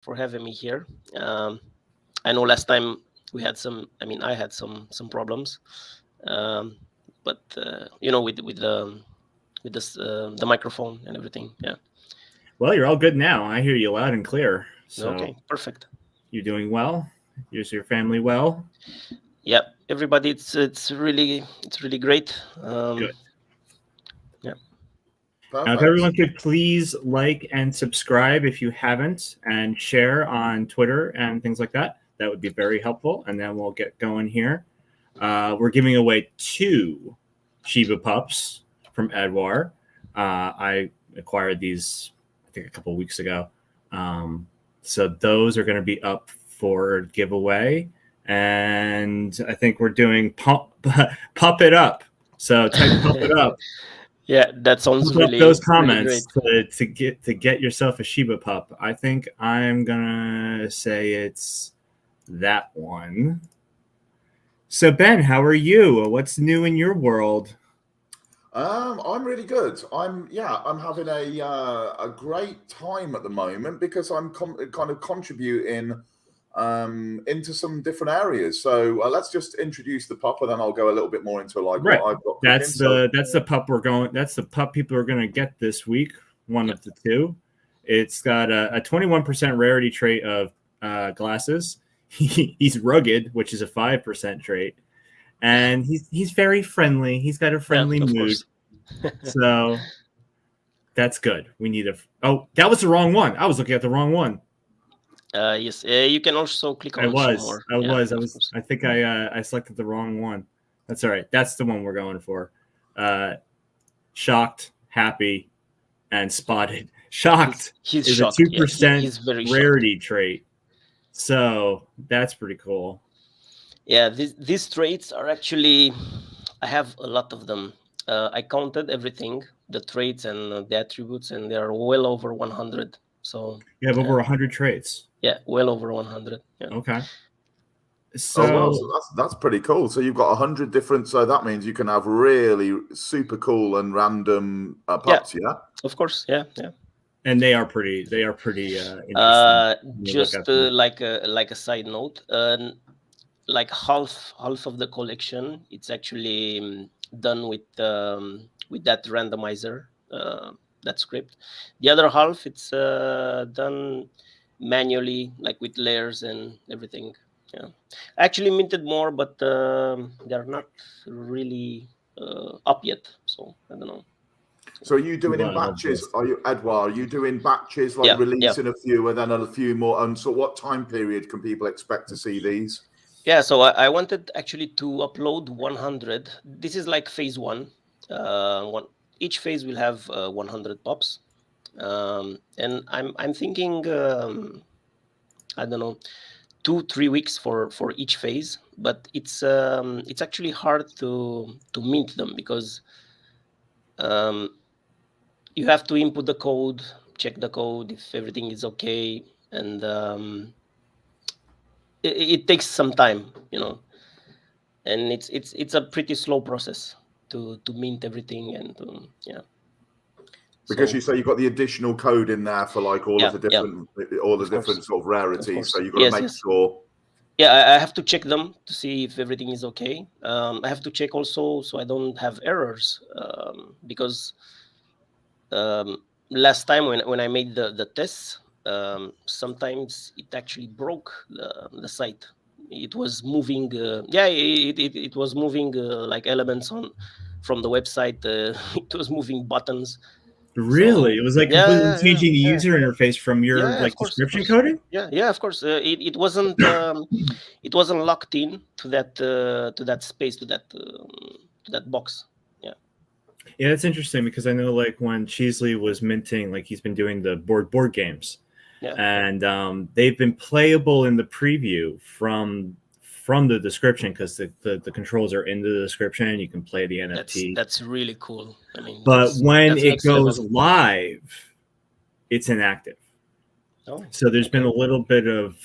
for having me here. I know last time we had I had some problems, um, but with this the microphone and everything. Yeah. Well, you're all good now. I hear you loud and clear. So Okay. Perfect. you're doing well. Is your family well? Yeah. Everybody, it's really great. Good. Yeah. Now, if Perfect. everyone could please like and subscribe if you haven't, and share on Twitter and things like that, that would be very helpful. And then we'll get going here. We're giving away 2 Shiba pups from Eduard. I acquired these, I think, a couple weeks ago. So those are going to be up for giveaway. And I think we're doing pup it up. So type pup it up. Yeah, that sounds Put up those really great. comments to get yourself a Shiba pup. I think I'm gonna say it's that one. So Ben, how are you? What's new in your world? I'm really good. I'm having a great time at the moment because I'm kind of contributing into some different areas. So let's just introduce the pup, and then I'll go a little bit more into like Right. what I've got cooking. That's the pup we're going. That's the pup people are going to get this week. One of the 2. It's got a 21% rarity trait of glasses. He's rugged, which is a 5% trait, and he's very friendly. He's got a friendly mood. So that's good. We need a. Oh, that was the wrong one. I was looking at the wrong one. Yes. You can also click on show more. I think I selected the wrong one. That's all right. That's the one we're going for. Shocked, happy, and spotted. Shocked He's is shocked. a 2% He's very rarity trait. So that's pretty cool. Yeah, these traits are actually, I have a lot of them. I counted everything, the traits and the attributes, and they are well over 100. So you have over 100 traits. Yeah, well over 100. Yeah. Okay. So, so that's pretty cool. So you've got 100 different. So that means you can have really super cool and random pups. Yeah. Of course. Yeah. And they are pretty interesting. Just like a side note, like half of the collection, it's actually done with that randomizer, that script. The other half, it's done manually, like with layers and everything. Yeah, I actually minted more, but they're not really up yet, so I don't know. So are you doing in batches? Are you, Eduard? Are you doing batches, like releasing a few and then a few more? And so what time period can people expect to see these? Yeah, so I wanted actually to upload 100. This is like phase 1. Each phase will have 100 pops, and I'm thinking I don't know, 2-3 weeks for each phase. But it's actually hard to mint them because you have to input the code, check the code if everything is okay, and it takes some time, and it's a pretty slow process to mint everything and because you say you've got the additional code in there for like all of the different sort of rarities, so you've got to make sure. Yeah, I have to check them to see if everything is okay. I have to check also so I don't have errors, because last time when I made the tests, sometimes it actually broke the site. It was moving. It was moving like elements from the website. It was moving buttons. Really, it was like completely changing the user interface from your description coding. Yeah, of course. It wasn't it wasn't locked in to that space, to that box. Yeah, that's interesting because I know like when Cheesley was minting, like he's been doing the board games, and they've been playable in the preview from the description because the controls are in the description. You can play the NFT. That's really cool. I mean, but when it goes live, it's inactive. So there's been a little bit of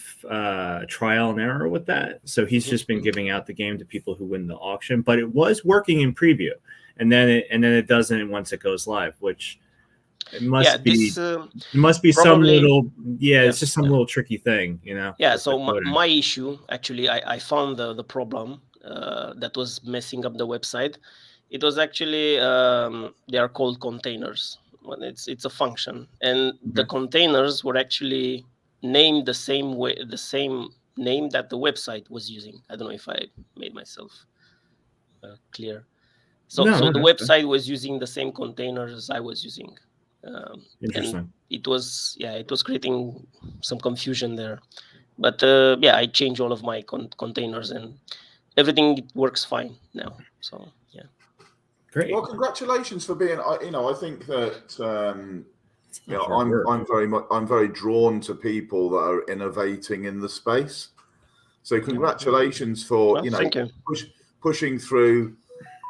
trial and error with that. So he's just been giving out the game to people who win the auction, but it was working in preview. And then it doesn't once it goes live, which It must be. This It must be some probably little. Yeah, yeah it's just some little tricky thing, you know. yeah. with the So coding. my issue actually, I found the problem that was messing up the website. It was actually they are called containers. Well, it's a function, and the containers were actually named the same way, the same name that the website was using. I don't know if I made myself clear. So No, the that's good. website was using the same containers I was using, and Interesting. it was creating some confusion there. But yeah, I changed all of my containers and everything works fine now. So yeah. Great. Well, congratulations for being. I think that Hard work. I'm very drawn to people that are innovating in the space. So congratulations for Well, thank you. pushing through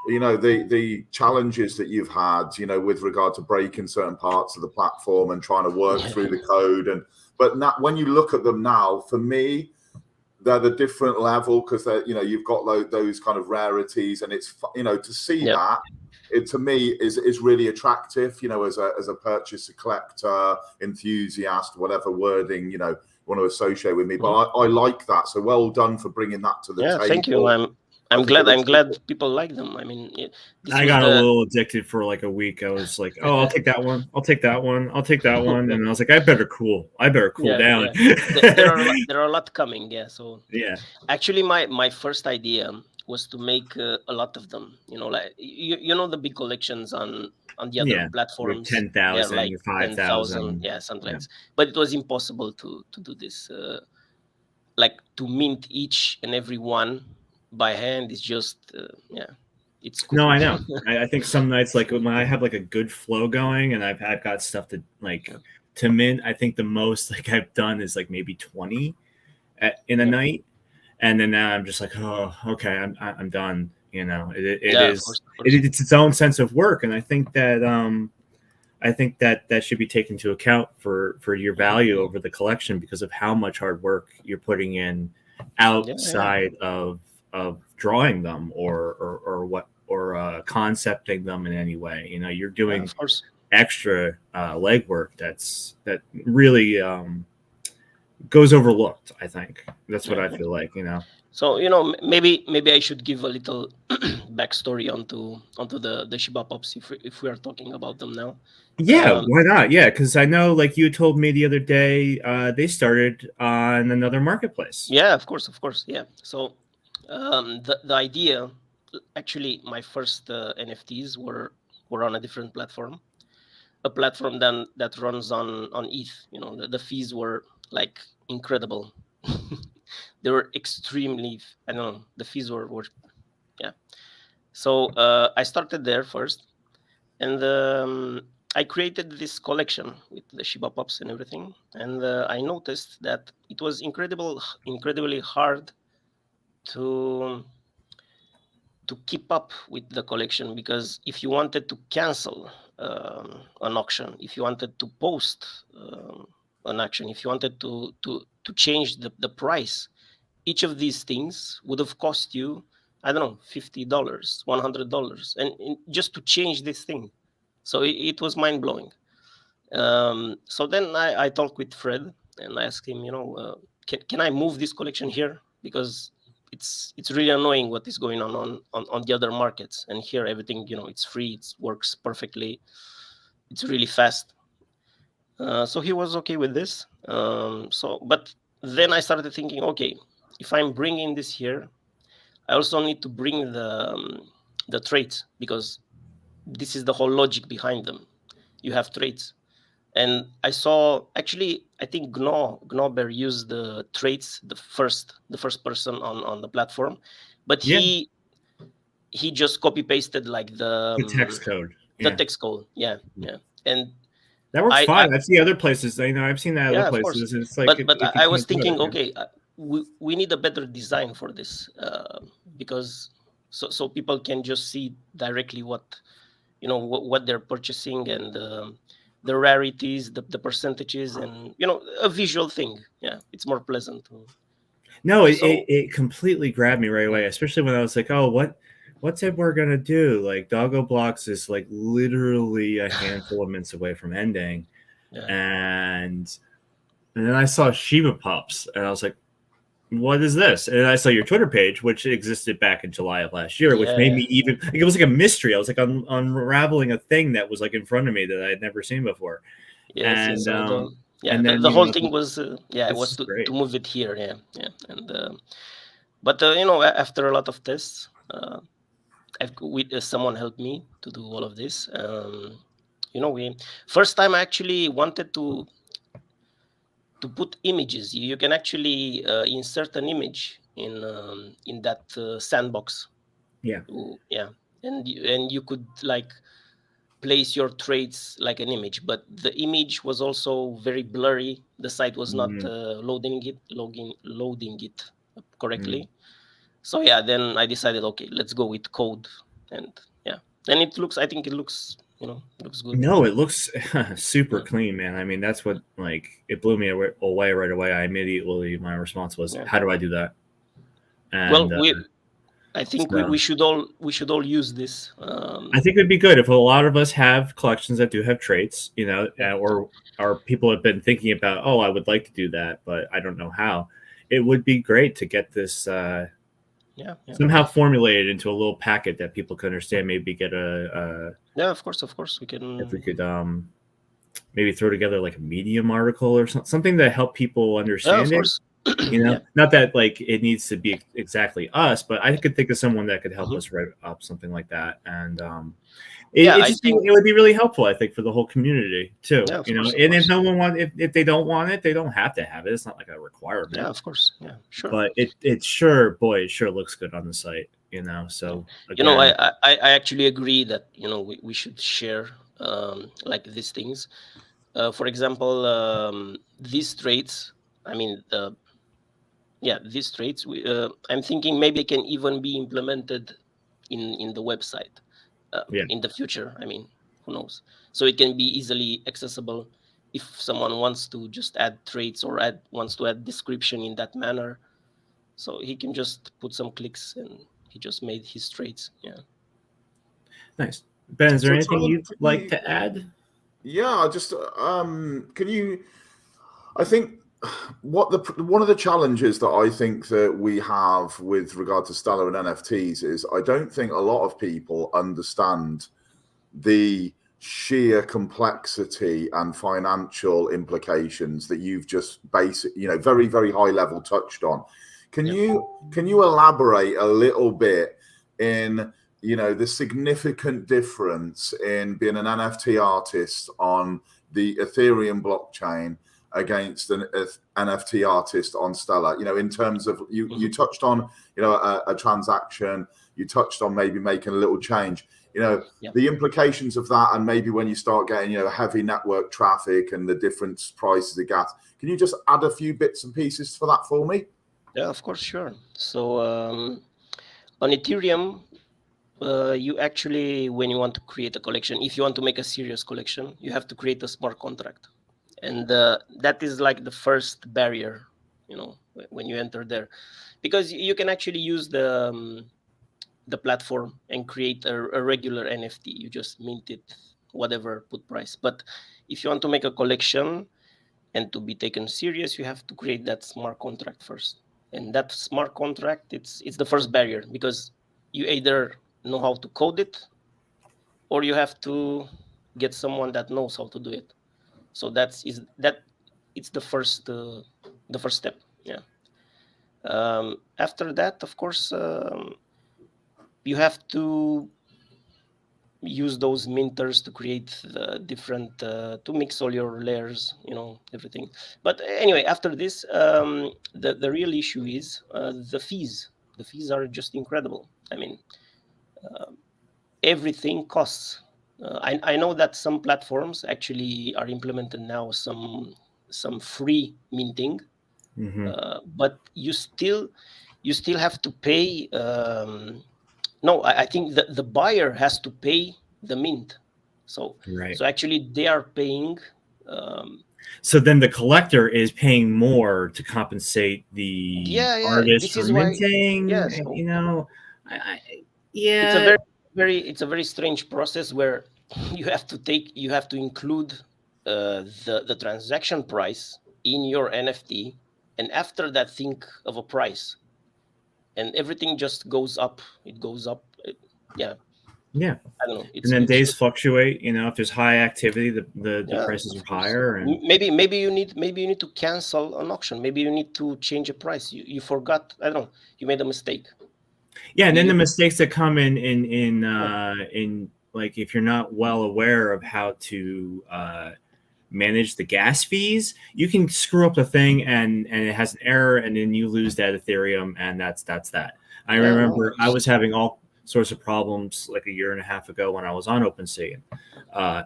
the challenges that you've had with regard to breaking certain parts of the platform and trying to work through the code. But now, when you look at them now, for me, they're the different level because you've got those kind of rarities, and it's to see that it to me is really attractive, as a purchaser, collector, enthusiast, whatever wording you want to associate with me. But I like that. So well done for bringing that to the table. Thank you. I'm glad people like them. I mean, I got a little addicted for like a week. I was like, oh, I'll take that one. I'll take that one. I'll take that one. And I was like, I better cool down. Yeah. There are a lot coming. Yeah. So yeah. Actually, my first idea was to make a lot of them. Like the big collections on the other platforms. 10,000, like 5,000. Yeah, something like this. But it was impossible to do this. Like to mint each and every one by hand is just it's cool. No, I know. I think some nights, like when I have like a good flow going and I've got stuff to to mint, I think the most like I've done is like maybe 20 in a night, and then now I'm just like, oh, okay, I'm done. It's its own sense of work, and I think that that should be taken into account for your value over the collection because of how much hard work you're putting in outside of drawing them or concepting them in any way. You're doing extra legwork that really goes overlooked. I think that's what I feel like. So maybe I should give a little backstory onto the ShibaPUPs if we are talking about them now. Yeah, why not? Yeah, because I know, like you told me the other day, they started on another marketplace. Yeah, of course. Yeah. So the idea, actually, my first NFTs were on a different platform, a platform that runs on ETH. The fees were like incredible. They were extremely. I don't know. The fees were yeah. So I started there first, and I created this collection with the ShibaPUPs and everything, and I noticed that it was incredibly hard to keep up with the collection, because if you wanted to cancel an auction, if you wanted to post an auction, if you wanted to change the price, each of these things would have cost you, I don't know, $50, $100, and just to change this thing. So it was mind-blowing. So then I talked with Fred and I asked him, can I move this collection here? Because it's really annoying what is going on the other markets. And here everything, it's free, it works perfectly, it's really fast. So he was okay with this. But then I started thinking, okay, if I'm bringing this here, I also need to bring the traits, because this is the whole logic behind them. You have traits. And I saw, actually, I think Gnober used the traits, the first person on the platform, but he just copy pasted like the text code. The text code, yeah. And that works fine. I've seen other places. I've seen that other places. It's like, but I was thinking, okay, we need a better design for this, because so people can just see directly what they're purchasing, and the rarities, the percentages, and a visual thing. Yeah, it's more pleasant. No, it completely grabbed me right away, especially when I was like, oh, what's Eduard gonna do? Like Doggo Blocks is like literally a handful of minutes away from ending, Yeah. and then I saw ShibaPUPs, and I was like, what is this? And I saw your Twitter page, which existed back in July of last year, which made me even like, it was like a mystery. I was like unraveling a thing that was like in front of me that I had never seen before. Yes, And and then the whole thing was it was to move it here, and but after a lot of tests, someone helped me to do all of this. We first time I actually wanted to put images. You can actually insert an image in that sandbox. Yeah. And you could like place your traits like an image, but the image was also very blurry. The site was not loading it correctly. So then I decided, okay, let's go with code, and I think it looks good. No, it looks super clean, man. I mean, that's what like it blew me away right away. My response was, how do I do that? And, I think we should all use this. I think it'd be good if a lot of us have collections that do have traits, or people have been thinking about, I would like to do that, but I don't know how. It would be great to get this somehow formulated into a little packet that people can understand. Maybe get of course we can. If we could maybe throw together like a Medium article or something to help people understand it. Not that like it needs to be exactly us, but I could think of someone that could help us write up something like that, and it would be really helpful, I think, for the whole community too. If no one wants, if they don't want it, they don't have to have it. It's not like a requirement. Yeah, of course. Yeah, sure. But it sure looks good on the site. So again, I actually agree that we should share like these things. For example, these traits. I mean these traits. I'm thinking maybe they can even be implemented in the website in the future. I mean, who knows? So it can be easily accessible if someone wants to just add traits or wants to add description in that manner. So he can just put some clicks and he just made his traits. Yeah. Nice. Ben, is there anything you'd like to add? Yeah, just can you? I think one of the challenges that I think that we have with regard to Stellar and NFTs is I don't think a lot of people understand the sheer complexity and financial implications that you've just very, very high level touched on. Can you elaborate a little bit in the significant difference in being an NFT artist on the Ethereum blockchain against an NFT artist on Stellar? In terms of you touched on a transaction, you touched on maybe making a little change. The implications of that, and maybe when you start getting heavy network traffic and the different prices of gas. Can you just add a few bits and pieces for that for me? Yeah, of course, sure. So on Ethereum, you actually, when you want to create a collection, if you want to make a serious collection, you have to create a smart contract. And that is like the first barrier, when you enter there, because you can actually use the platform and create a regular NFT. You just mint it, whatever, put price. But if you want to make a collection and to be taken serious, you have to create that smart contract first. And that smart contract, it's the first barrier, because you either know how to code it, or you have to get someone that knows how to do it. So it's the first step. Yeah. After that, of course, you have to use those minters to create the different to mix all your layers, everything. But anyway, after this, the real issue is the fees. The fees are just incredible. I mean, everything costs. I know that some platforms actually are implemented now some free minting, but you still have to pay. No, I think the buyer has to pay the mint. So actually they are paying. So then the collector is paying more to compensate the artist for minting. Yeah, Yeah. It's a very strange process where you have to include the transaction price in your NFT, and after that think of a price, and everything just goes up. It goes up. Yeah, Yeah. I don't know. And then It's days fluctuate. If there's high activity, the yeah, prices of are course. higher. And Maybe you need to cancel an auction. Maybe you need to change a price. You forgot. I don't know. You made a mistake. yeah, and then the You mistakes that come in yeah. like if you're not well aware of how to manage the gas fees, you can screw up the thing and it has an error, and then you lose that Ethereum, and that's that. I Yeah, no, remember I was having all sorts of problems like a year and a half ago when I was on OpenSea. Uh,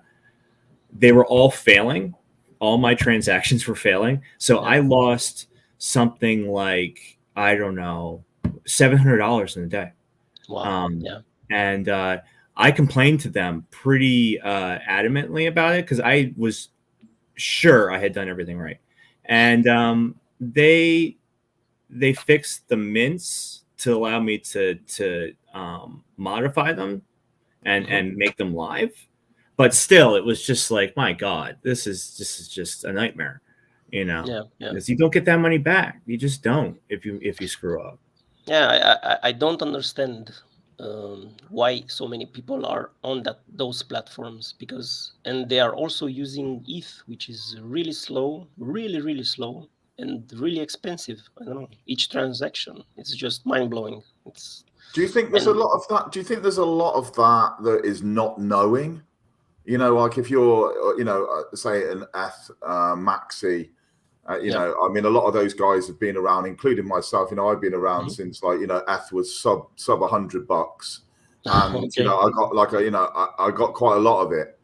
they were all failing. All my transactions were failing. So yeah. I lost something like, I don't know, $700 in a day. Wow. Um, Yeah. and I complained to them pretty adamantly about it because I was sure I had done everything right. And they fixed the mints to allow me to modify them and make them live. But still, it was just like, my God, this is just a nightmare, Yeah. Yeah. because you don't get that money back. You just don't if you screw up. Yeah. I don't understand why so many people are on those platforms, because they are also using ETH, which is really slow, really slow, and really expensive. I don't know. Each transaction, it's just mind blowing. It's Do you think there's a and lot of that? Do you think there's a lot of that is not knowing? Like if you're, say an Eth Maxi, yeah. I mean, a lot of those guys have been around, including myself. I've been around since Eth was sub $100, and Okay. I got I got quite a lot of it.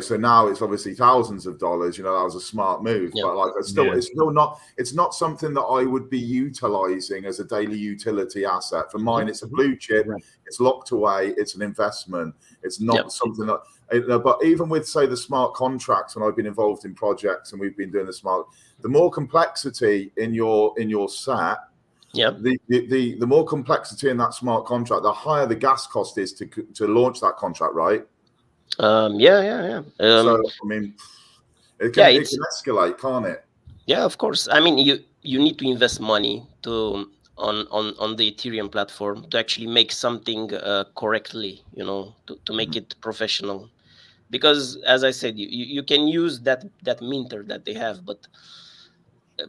So now it's obviously thousands of dollars. That was a smart move, Yeah. but it's still not. It's not something that I would be utilizing as a daily utility asset. For mine, it's a blue chip. Right. It's locked away. It's an investment. It's not Yep. something that. But even with, say, the smart contracts, when I've been involved in projects and we've been doing the more complexity in your set, Yep. the more complexity in that smart contract, the higher the gas cost is to launch that contract, right? Yeah. So I mean, it Yeah. can It's escalate, can't it? Yeah, of course. I mean, you need to invest money to on the Ethereum platform to actually make something correctly. To make it professional. Because, as I said, you can use that minter that they have, but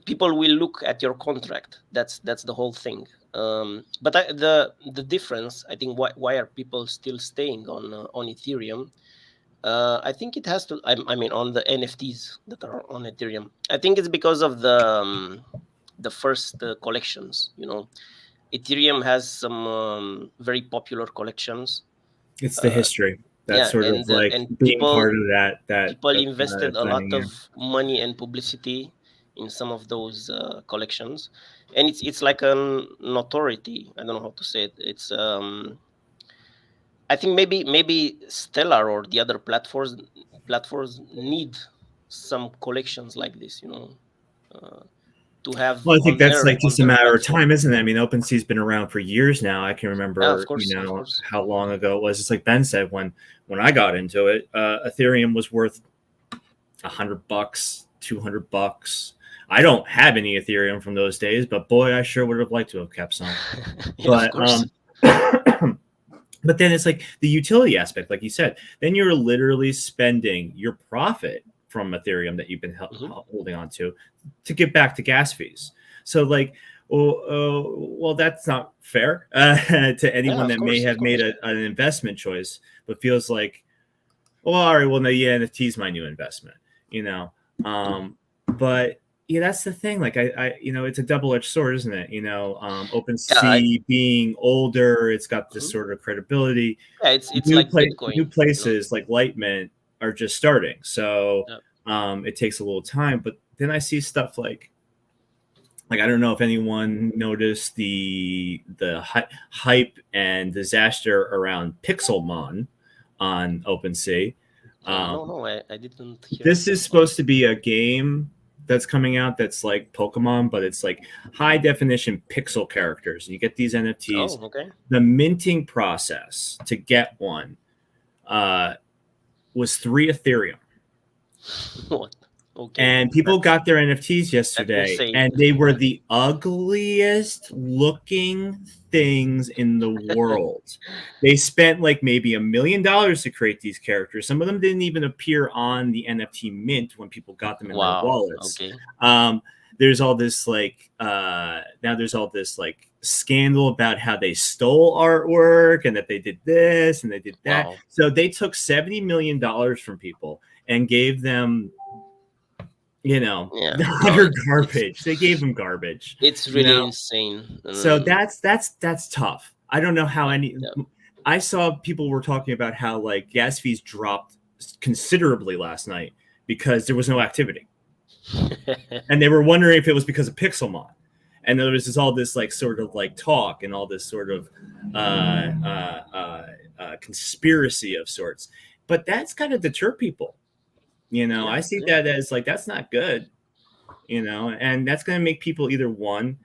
people will look at your contract. That's the whole thing. But the difference, I think, why are people still staying on Ethereum? I think it has to. I mean, on the NFTs that are on Ethereum, I think it's because of the first collections. Ethereum has some very popular collections. It's the Uh, history. That's yeah, sort of like and being part of that people invested a lot thing. Yeah. of money and publicity in some of those collections, and it's like a notoriety. I don't know how to say it. It's I think maybe Stellar or the other platforms need some collections like this, to have Well, I think on that's like on just a their matter of platform. time, isn't it? I mean, OpenSea's been around for years now. I can Yeah, of remember, course, of course. how long ago it was. It's like Ben said, when I got into it, Ethereum was worth $100, $200. I don't have any Ethereum from those days, but boy, I sure would have liked to have kept some. Yeah, of But course. but then it's like the utility aspect, like you said. Then you're literally spending your profit from Ethereum that you've been holding on to get back to gas fees. So like, well, that's not fair to Yeah, anyone of that may course, of have made course. an investment choice, but feels like, well, all right, well, no, yeah, NFT is my new investment, but yeah, that's the thing. Like it's a double-edged sword, isn't it? Yeah, OpenSea being older, it's got this sort of credibility. yeah, it's like New Bitcoin. places like Lightmint are just starting, so Yeah. it takes a little time. But then I see stuff like I don't know if anyone noticed the hype and disaster around Pixelmon on OpenSea. No, I didn't hear This is anything about it. supposed to be a game that's coming out that's like Pokemon, but it's like high definition pixel characters. You get these NFTs. Oh, okay. The minting process to get one was 3 Ethereum. What? Okay. And people got their NFTs yesterday, insane. and they were the ugliest looking things in the world. They spent like maybe $1 million to create these characters. Some of them didn't even appear on the NFT mint when people got them in their wallets. Okay. There's all this like now there's all this like scandal about how they stole artwork and that they did this and they did that. Wow. So they took $70 million from people and gave them, you know, utter garbage. They gave them garbage. It's really insane. So that's tough. I don't know how any. Yeah. I saw people were talking about how like gas fees dropped considerably last night because there was no activity, and they were wondering if it was because of Pixelmon. And there was all this like sort of like talk and all this sort of conspiracy of sorts. But that's kind of deter people. You know, I see that as like, that's not good, you know, and that's going to make people either one,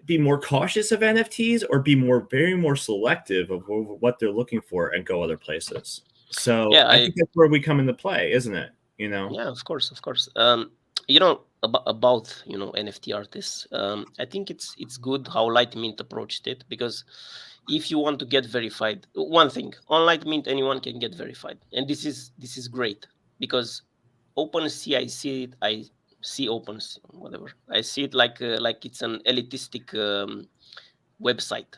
be more cautious of NFTs or be very more selective of what they're looking for and go other places. So I think that's where we come into play, isn't it? You know? Yeah, of course. You know, about, you know, NFT artists, I think it's good how Lightmint approached it, because if you want to get verified, one thing, on Lightmint, anyone can get verified. And this is great. Because OpenSea, I see OpenSea, whatever. I see it like it's an elitistic website.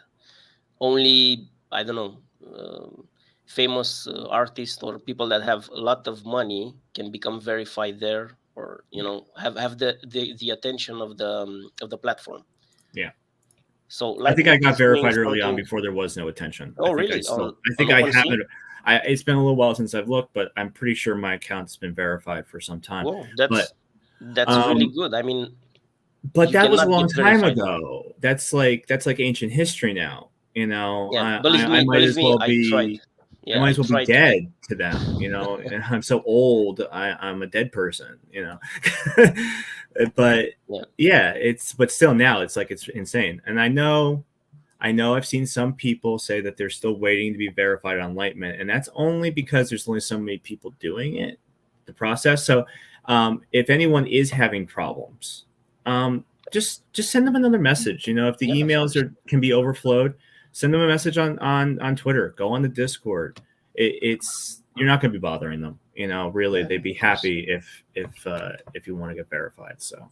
Only, I don't know, famous artists or people that have a lot of money can become verified there, or, you know, have the attention of the platform. Yeah. So I think I got verified early on before there was no attention. Oh, really? I think I haven't. It's been a little while since I've looked, but I'm pretty sure my account's been verified for some time. Whoa, that's really good. I mean, but that was a long time ago. That's like ancient history now. You know, yeah, I might as well be. Yeah, I might as well be dead to them. You know, I'm so old. I'm a dead person. You know, but yeah, but still now it's like it's insane. And I know I've seen some people say that they're still waiting to be verified on Lightmint, and that's only because there's only so many people doing it, the process. So if anyone is having problems, just send them another message. You know, if the emails can be overflowed, send them a message on Twitter. Go on the Discord. You're not going to be bothering them. You know, really, they'd be happy if you want to get verified. So.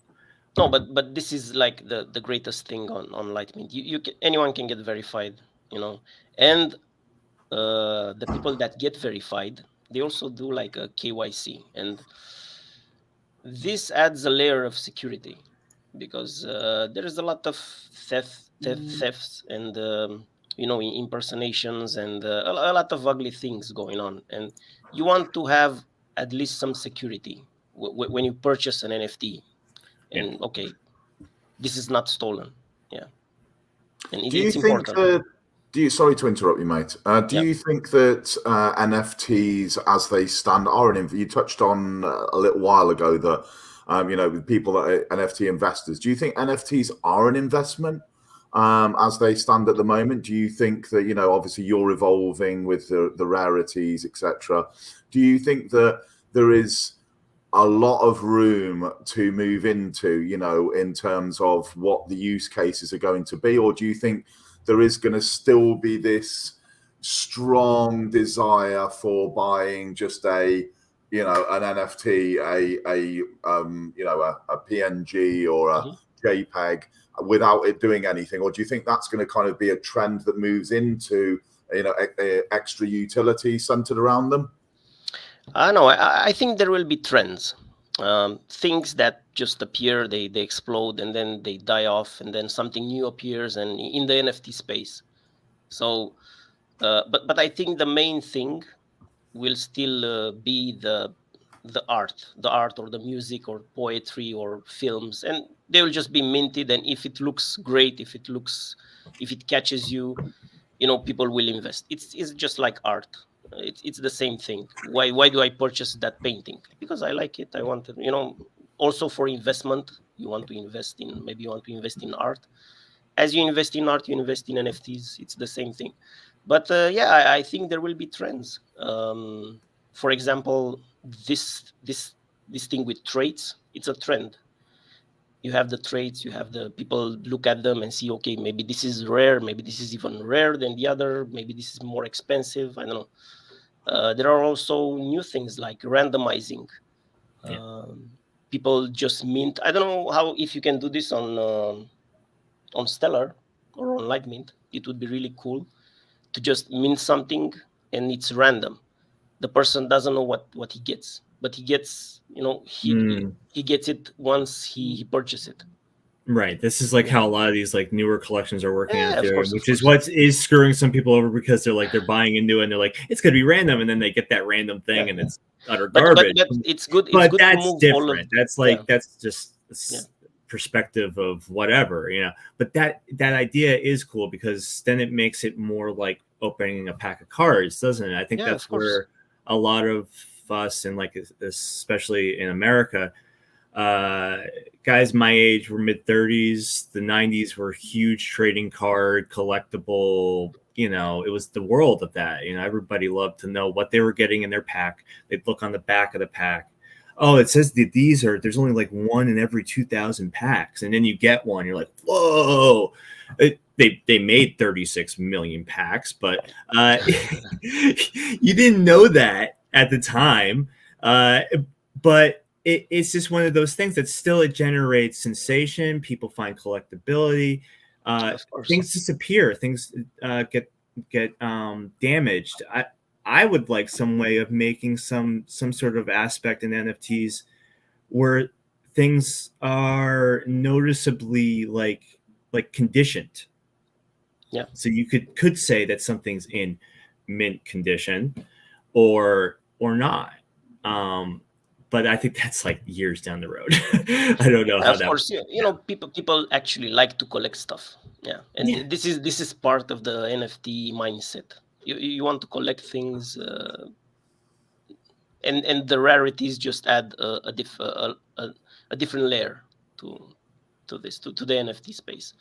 No, but this is like the greatest thing on Lightmint. Anyone can get verified, you know, and the people that get verified, they also do like a KYC, and this adds a layer of security, because there is a lot of thefts and you know, impersonations and a lot of ugly things going on, and you want to have at least some security when you purchase an NFT. And okay, this is not stolen. Yeah. And it's important. Sorry to interrupt you, mate. Do you think that NFTs as they stand are you touched on a little while ago that you know, with people that are NFT investors, do you think NFTs are an investment as they stand at the moment? Do you think that, you know, obviously you're evolving with the rarities, etc. Do you think that there is a lot of room to move into, you know, in terms of what the use cases are going to be? Or do you think there is going to still be this strong desire for buying just an NFT, you know, a PNG or a JPEG without it doing anything? Or do you think that's going to kind of be a trend that moves into, you know, extra utility centered around them? No, I think there will be trends, things that just appear, they explode, and then they die off, and then something new appears, and in the NFT space. So, but I think the main thing will still be the art or the music or poetry or films, and they will just be minted. And if it looks great, if it catches you, you know, people will invest. It's just like art. It's the same thing. Why do I purchase that painting? Because I like it. I want it, you know, also for investment. You want to invest in, maybe you want to invest in art. As you invest in art, you invest in NFTs. It's the same thing. But yeah, I think there will be trends. For example, this thing with traits, it's a trend. You have the traits, you have the people look at them and see, okay, maybe this is rare, maybe this is even rare than the other, maybe this is more expensive. I don't know. There are also new things like randomizing. People just mint. I don't know how, if you can do this on Stellar or on Light Mint. It would be really cool to just mint something and it's random. The person doesn't know what he gets, but he gets, he gets it once he purchases it. Right. This is like how a lot of these like newer collections are working out there, which is course. what is screwing some people over, because they're buying into it and they're like, it's gonna be random, and then they get that random thing and it's utter garbage. But it's good. But it's good that's to move different. That's like that's just perspective of whatever, But that idea is cool, because then it makes it more like opening a pack of cards, doesn't it? I think that's where a lot of us, and like especially in America, guys my age were mid-30s. The 90s were huge trading card collectible. It was the world of that. Everybody loved to know what they were getting in their pack. They'd look on the back of the pack. Oh, it says that there's only like one in every 2,000 packs, and then you get one. You're like, whoa! They made 36 million packs, but you didn't know that at the time. But it's just one of those things that still, it generates sensation. People find collectability. Things disappear. Things get damaged. I would like some way of making some sort of aspect in NFTs where things are noticeably like conditioned. Yeah. So you could say that something's in mint condition or not. But I think that's like years down the road. I don't know how that. Of course, people actually like to collect stuff. Yeah, and this is part of the NFT mindset. You want to collect things, and the rarities just add a different layer to the NFT space.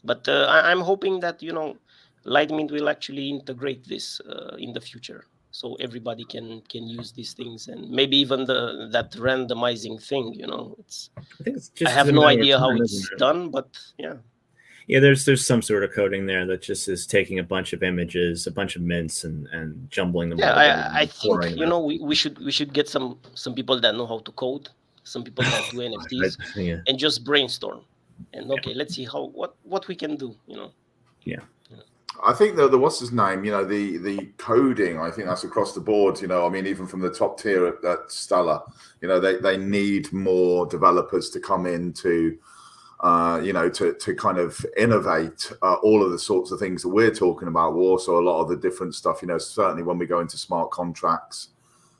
But I'm hoping that Lightmint will actually integrate this in the future, so everybody can use these things, and maybe even that randomizing thing. I have no idea how it's done, but yeah, there's some sort of coding there that just is taking a bunch of images, a bunch of mints, and jumbling them. Yeah, I think we should get some people that know how to code, some people that do NFTs, and just brainstorm. And let's see what we can do. Yeah. I think the what's his name? The coding. I think that's across the board. I mean, even from the top tier at Stellar, they need more developers to come in to kind of innovate all of the sorts of things that we're talking about. Also, a lot of the different stuff. Certainly when we go into smart contracts,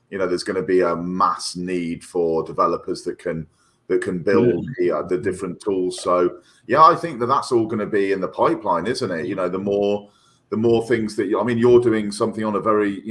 there's going to be a mass need for developers that can build the different tools. So yeah, I think that's all going to be in the pipeline, isn't it? The more things that you're doing something on a very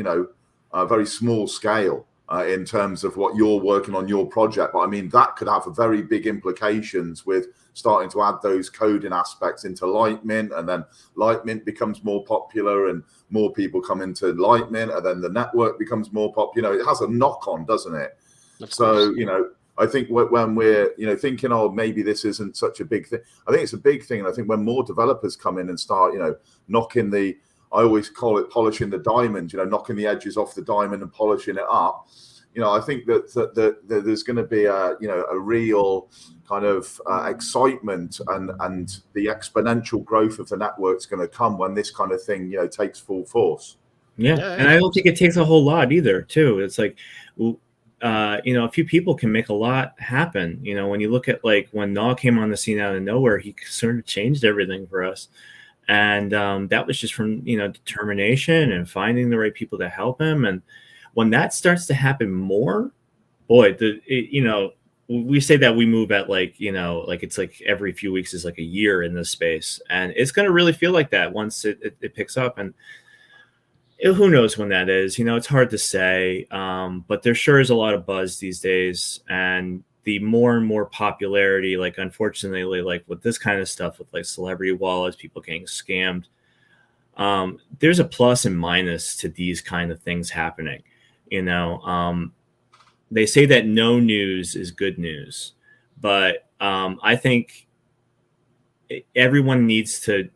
very small scale in terms of what you're working on your project, but I mean that could have a very big implications with starting to add those coding aspects into Lightmint, and then Lightmint becomes more popular and more people come into Lightmint, and then the network becomes more popular. It has a knock on, doesn't it? So I think when we're thinking, oh, maybe this isn't such a big thing, I think it's a big thing. And I think when more developers come in and start knocking I always call it polishing the diamond, knocking the edges off the diamond and polishing it up, I think that there's going to be a real kind of excitement and the exponential growth of the network's going to come when this kind of thing takes full force. Yeah, and I don't think it takes a whole lot either too. It's like a few people can make a lot happen. When you look at like when Naw came on the scene out of nowhere, he sort of changed everything for us. And that was just from, determination and finding the right people to help him. And when that starts to happen more, boy, we say that we move at like it's like every few weeks is like a year in this space. And it's going to really feel like that once it picks up. And who knows when that is? It's hard to say. But there sure is a lot of buzz these days. And the more and more popularity, like unfortunately, like with this kind of stuff, with like celebrity wallets, people getting scammed, there's a plus and minus to these kind of things happening. You know, they say that no news is good news, but I think everyone needs to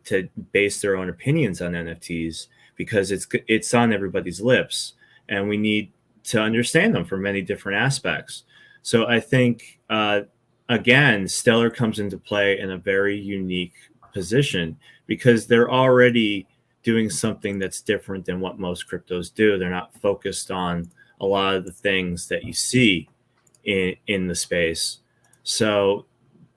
base their own opinions on NFTs because it's on everybody's lips, and we need to understand them from many different aspects. So I think again, Stellar comes into play in a very unique position because they're already doing something that's different than what most cryptos do. They're not focused on a lot of the things that you see in the space. So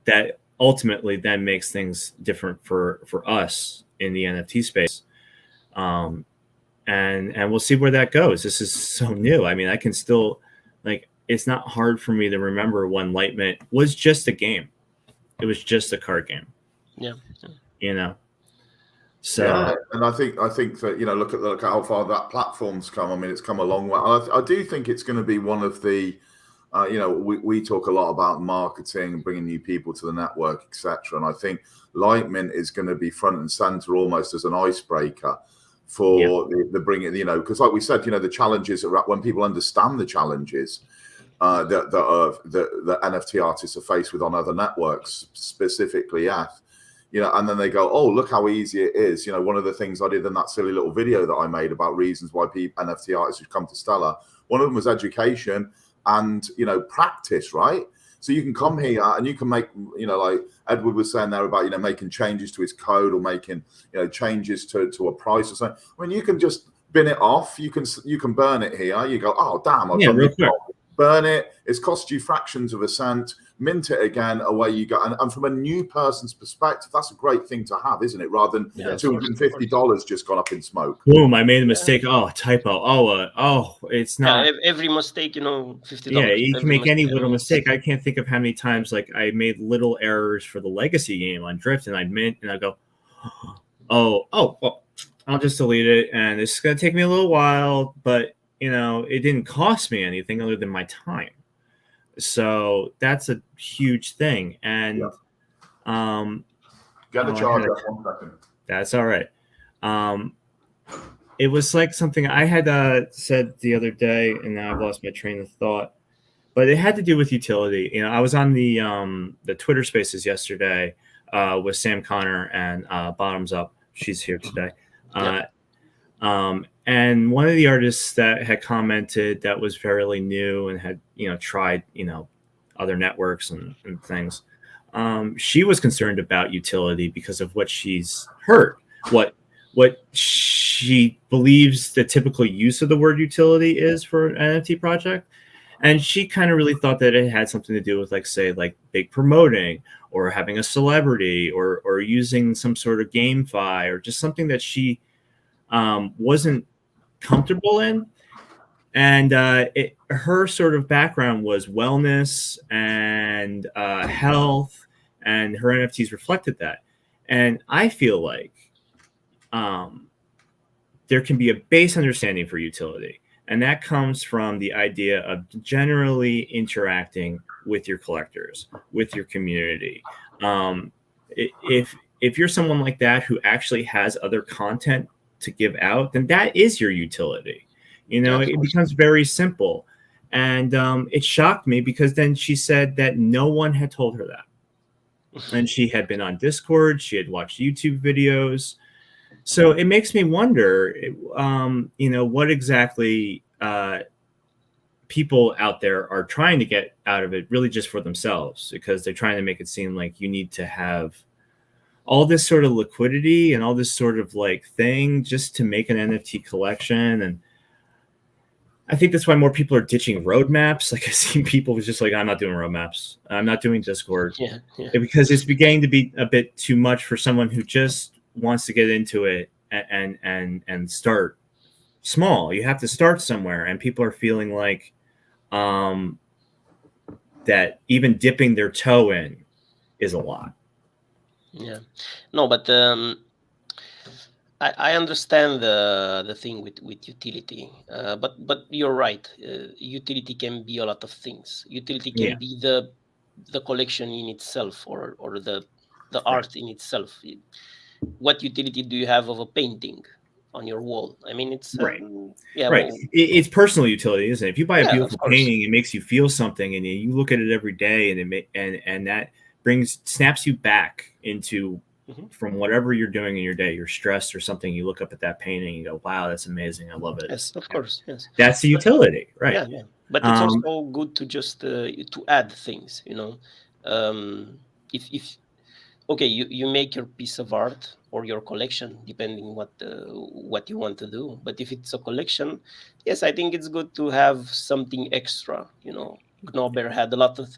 that ultimately then makes things different for us in the NFT space. And we'll see where that goes. This is so new. I mean, I can still, like, it's not hard for me to remember when Lightmint was just a game. It was just a card game. Yeah. You know. So yeah, and I think that, you know, look at how far that platform's come. I mean, it's come a long way. I do think it's going to be one of the, you know, we talk a lot about marketing and bringing new people to the network, etc. And I think Lightmint is going to be front and center almost as an icebreaker for the bringing, you know, because like we said, you know, the challenges are when people understand the challenges that NFT artists are faced with on other networks, specifically ETH. You know, and then they go, oh, look how easy it is. You know, one of the things I did in that silly little video that I made about reasons why NFT artists should come to Stellar, one of them was education and, you know, practice, right? So you can come here and you can make, you know, like Edward was saying there about, you know, making changes to his code or making, you know, changes to a price or something. I mean, you can just bin it off. You can burn it here. You go, oh, damn, I've done this. Burn it. It's cost you fractions of a cent. Mint it again. Away you go. And from a new person's perspective, that's a great thing to have, isn't it? Rather than $250 just gone up in smoke. Boom! I made a mistake. Oh, typo. Oh, it's not. Yeah, every mistake, you know, $50. Yeah, you can make any little mistake. I can't think of how many times like I made little errors for the legacy game on Drift, and I'd mint, and I go, well, I'll just delete it, and it's gonna take me a little while, but you know, it didn't cost me anything other than my time. So that's a huge thing. And get the charger. 1 second. That's all right. It was like something I had said the other day, and now I've lost my train of thought. But it had to do with utility. You know, I was on the Twitter Spaces yesterday with Sam Connor and Bottoms Up. She's here today. And one of the artists that had commented that was fairly new and had, you know, tried, you know, other networks and things. She was concerned about utility because of what she's heard, what she believes the typical use of the word utility is for an NFT project. And she kind of really thought that it had something to do with, like, say, like big promoting or having a celebrity or using some sort of GameFi or just something that she wasn't comfortable in. And her sort of background was wellness and health, and her NFTs reflected that. And I feel like there can be a base understanding for utility, and that comes from the idea of generally interacting with your collectors, with your community. If you're someone like that who actually has other content to give out, then that is your utility. You know, it becomes very simple. And it shocked me because then she said that no one had told her that. And she had been on Discord, she had watched YouTube videos. So it makes me wonder, you know, what exactly people out there are trying to get out of it really just for themselves, because they're trying to make it seem like you need to have all this sort of liquidity and all this sort of like thing just to make an NFT collection. And I think that's why more people are ditching roadmaps. Like, I've seen people who's just like, I'm not doing roadmaps. I'm not doing Discord. Yeah. Because it's beginning to be a bit too much for someone who just wants to get into it and start small. You have to start somewhere, and people are feeling like that even dipping their toe in is a lot. Yeah, no, but I understand the thing with utility, but you're right. Utility can be a lot of things. Utility can be the the collection in itself, or the art in itself. What utility do you have of a painting on your wall? I mean, it's right. Well, it's personal utility, isn't it? If you buy a beautiful of course. painting, it makes you feel something, and you look at it every day, and that snaps you back into from whatever you're doing in your day. You're stressed or something. You look up at that painting, and you go, "Wow, that's amazing! I love it." Yes, of course. Yes, that's the utility, right? Yeah. But it's also good to just to add things. If okay, you make your piece of art or your collection, depending what you want to do. But if it's a collection, yes, I think it's good to have something extra. Gnober had a lot of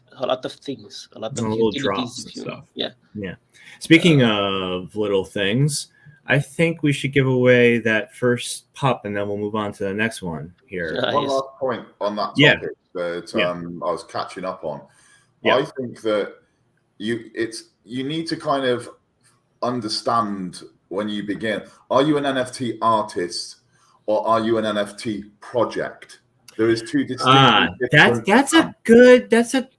things, a lot of little utilities. drops and stuff. Yeah. Speaking of little things, I think we should give away that first pup, and then we'll move on to the next one here. One last point on that topic that I was catching up on. I think that you need to kind of understand when you begin. Are you an NFT artist or are you an NFT project? There is two distinct. That's a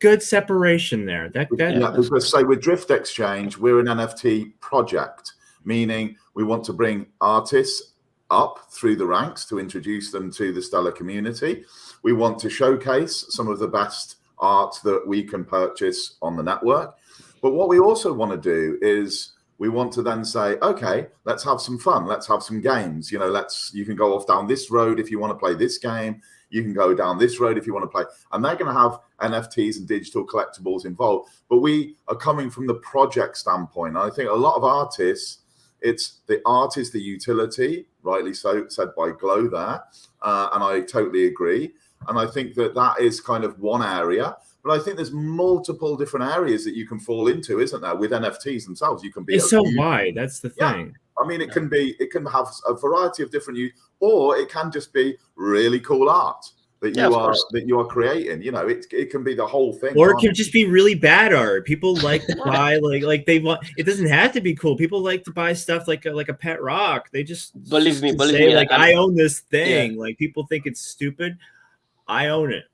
good separation there. Because say with Drift Exchange, we're an NFT project, meaning we want to bring artists up through the ranks to introduce them to the Stellar community. We want to showcase some of the best art that we can purchase on the network. But what we also want to do is we want to then say, okay, let's have some fun. Let's have some games. You can go off down this road if you want to play this game. You can go down this road if you want to play. And they're going to have NFTs and digital collectibles involved. But we are coming from the project standpoint. And I think a lot of artists, it's the art is the utility, rightly so said by Glow there. And I totally agree. And I think that is kind of one area. But I think there's multiple different areas that you can fall into, isn't there? With NFTs themselves, you can be. It's so wide. That's the thing. I mean, it can have a variety of different use, or it can just be really cool art that you are creating. It can be the whole thing, or it can just be really bad art. People like to buy like they want. It doesn't have to be cool. People like to buy stuff like a pet rock. They just believe me. Like I own this thing. Yeah. Like people think it's stupid. I own it.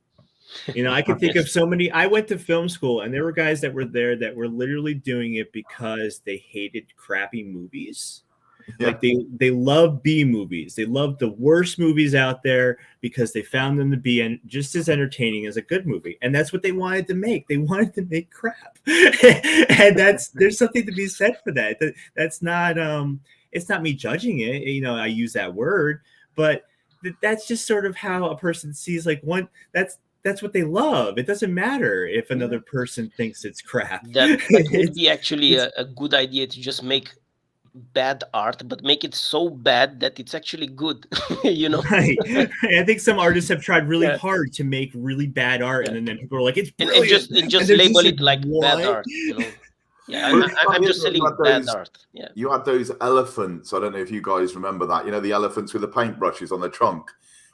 I can think of so many. I went to film school, and there were guys that were there that were literally doing it because they hated crappy movies. Yeah. Like they love B movies. They love the worst movies out there because they found them to be just as entertaining as a good movie, and that's what they wanted to make. They wanted to make crap, and there's something to be said for that. That's not it's not me judging it. I use that word, but that's just sort of how a person sees that's what they love. It doesn't matter if another person thinks it's crap. That would be actually a good idea to just make bad art, but make it so bad that it's actually good. Right. I think some artists have tried really hard to make really bad art, and then people are like, it's brilliant. And just label it like bad art. Yeah, I'm just selling bad art. Yeah. You had those elephants. I don't know if you guys remember that. The elephants with the paintbrushes on the trunk.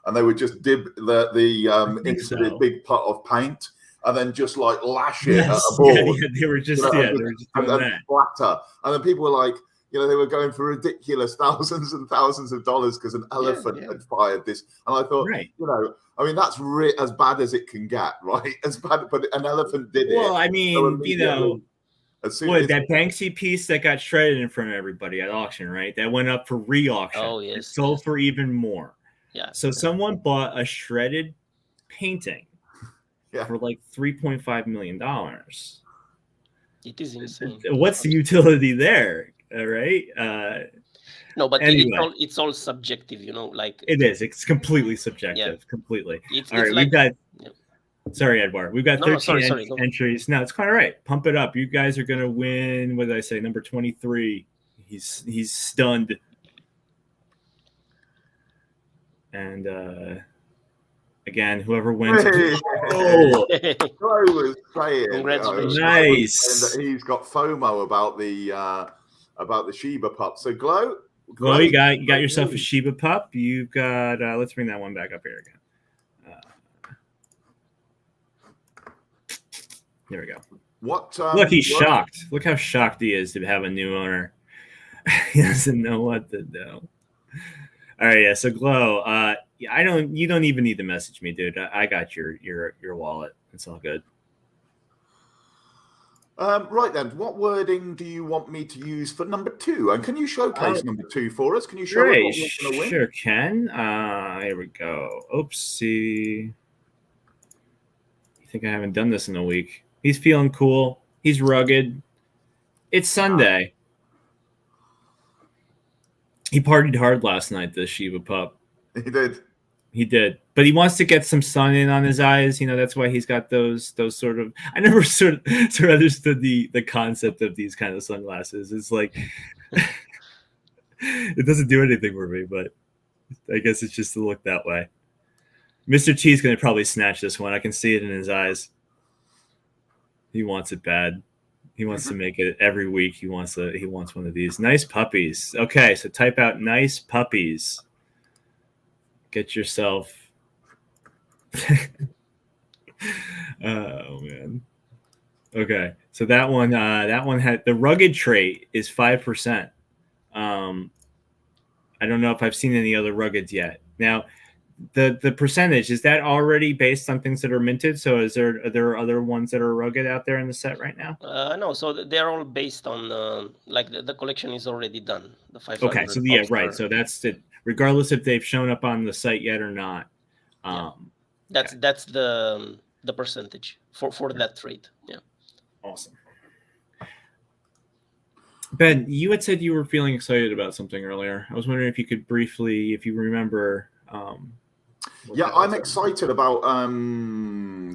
And they would just dib into this big pot of paint, and then just like lash it at a board. Yeah, they were just doing that. Splatter. And then people were like, they were going for ridiculous thousands and thousands of dollars because an elephant had fired this. And I thought, I mean, that's as bad as it can get, right? As bad, but an elephant did it. Well, I mean, that Banksy piece that got shredded in front of everybody at auction, right? That went up for re-auction. Oh, yes. It sold for even more. Yeah. So someone bought a shredded painting for like $3.5 million. It is insane. What's the utility there? All right. No, but anyway. it's all subjective, like it is. It's completely subjective. Completely. All right. We've got. Sorry, Edward. We've got 13 entries. No, it's quite all right. Pump it up. You guys are gonna win. What did I say? Number 23. He's stunned. And again, whoever wins. Congratulations! Nice. He's got FOMO about the ShibaPUP. So Glow, you got yourself a ShibaPUP. You've got. Let's bring that one back up here again. There we go. Look, he's shocked. Look how shocked he is to have a new owner. He doesn't know what to do. All right, yeah. So Glow, you don't even need to message me, dude. I got your wallet. It's all good. Right then, what wording do you want me to use for number 2? And can you showcase number 2 for us? Can you show us Great, what we're going to win? sure can. Here we go. Oopsie. I think I haven't done this in a week. He's feeling cool. He's rugged. It's Sunday. He partied hard last night, the ShibaPUP. He did. But he wants to get some sun in on his eyes. You know, that's why he's got those sort of. I never sort of understood the concept of these kind of sunglasses. It's like it doesn't do anything for me, but I guess it's just to look that way. Mr. T's going to probably snatch this one. I can see it in his eyes. He wants it bad. He wants to make it every week. He wants one of these. Nice puppies. Okay, so type out nice puppies. Get yourself. Oh man. Okay, so that one had the rugged trait is 5%. I don't know if I've seen any other ruggeds yet. Now, the percentage, is that already based on things that are minted? So are there other ones that are rugged out there in the set right now? No, so they're all based on like the collection is already done. The 500. Okay, so yeah, right. So that's it. Regardless if they've shown up on the site yet or not. That's the percentage for that trait. Yeah. Awesome. Ben, you had said you were feeling excited about something earlier. I was wondering if you could briefly, if you remember. Yeah, I'm excited about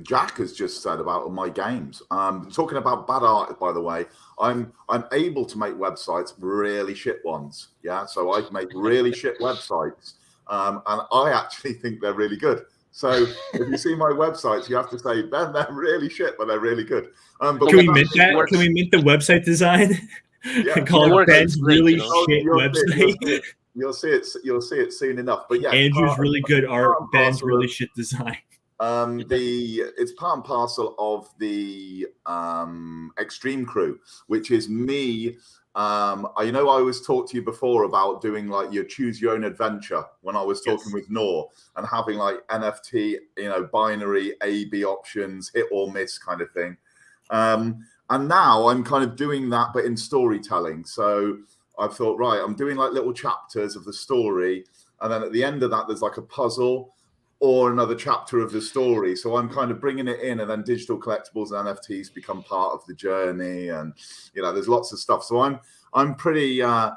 Jack has just said about my games. Talking about bad art, by the way, I'm able to make websites, really shit ones. Yeah, so I make really shit websites, and I actually think they're really good. So if you see my websites, you have to say, Ben, they're really shit, but they're really good. But can we mint that? Can we mint the website design? Yeah, call it Ben's really shit website. You'll see it soon enough. But yeah, Andrew's really good art. Ben's really shit design. It's part and parcel of the Extreme Crew, which is me. I always talked to you before about doing like your choose your own adventure when I was talking with Noor and having like NFT, binary A/B options, hit or miss kind of thing. And now I'm kind of doing that, but in storytelling. So I thought, right, I'm doing like little chapters of the story. And then at the end of that, there's like a puzzle or another chapter of the story. So I'm kind of bringing it in, and then digital collectibles and NFTs become part of the journey. And, there's lots of stuff. So I'm pretty, I'm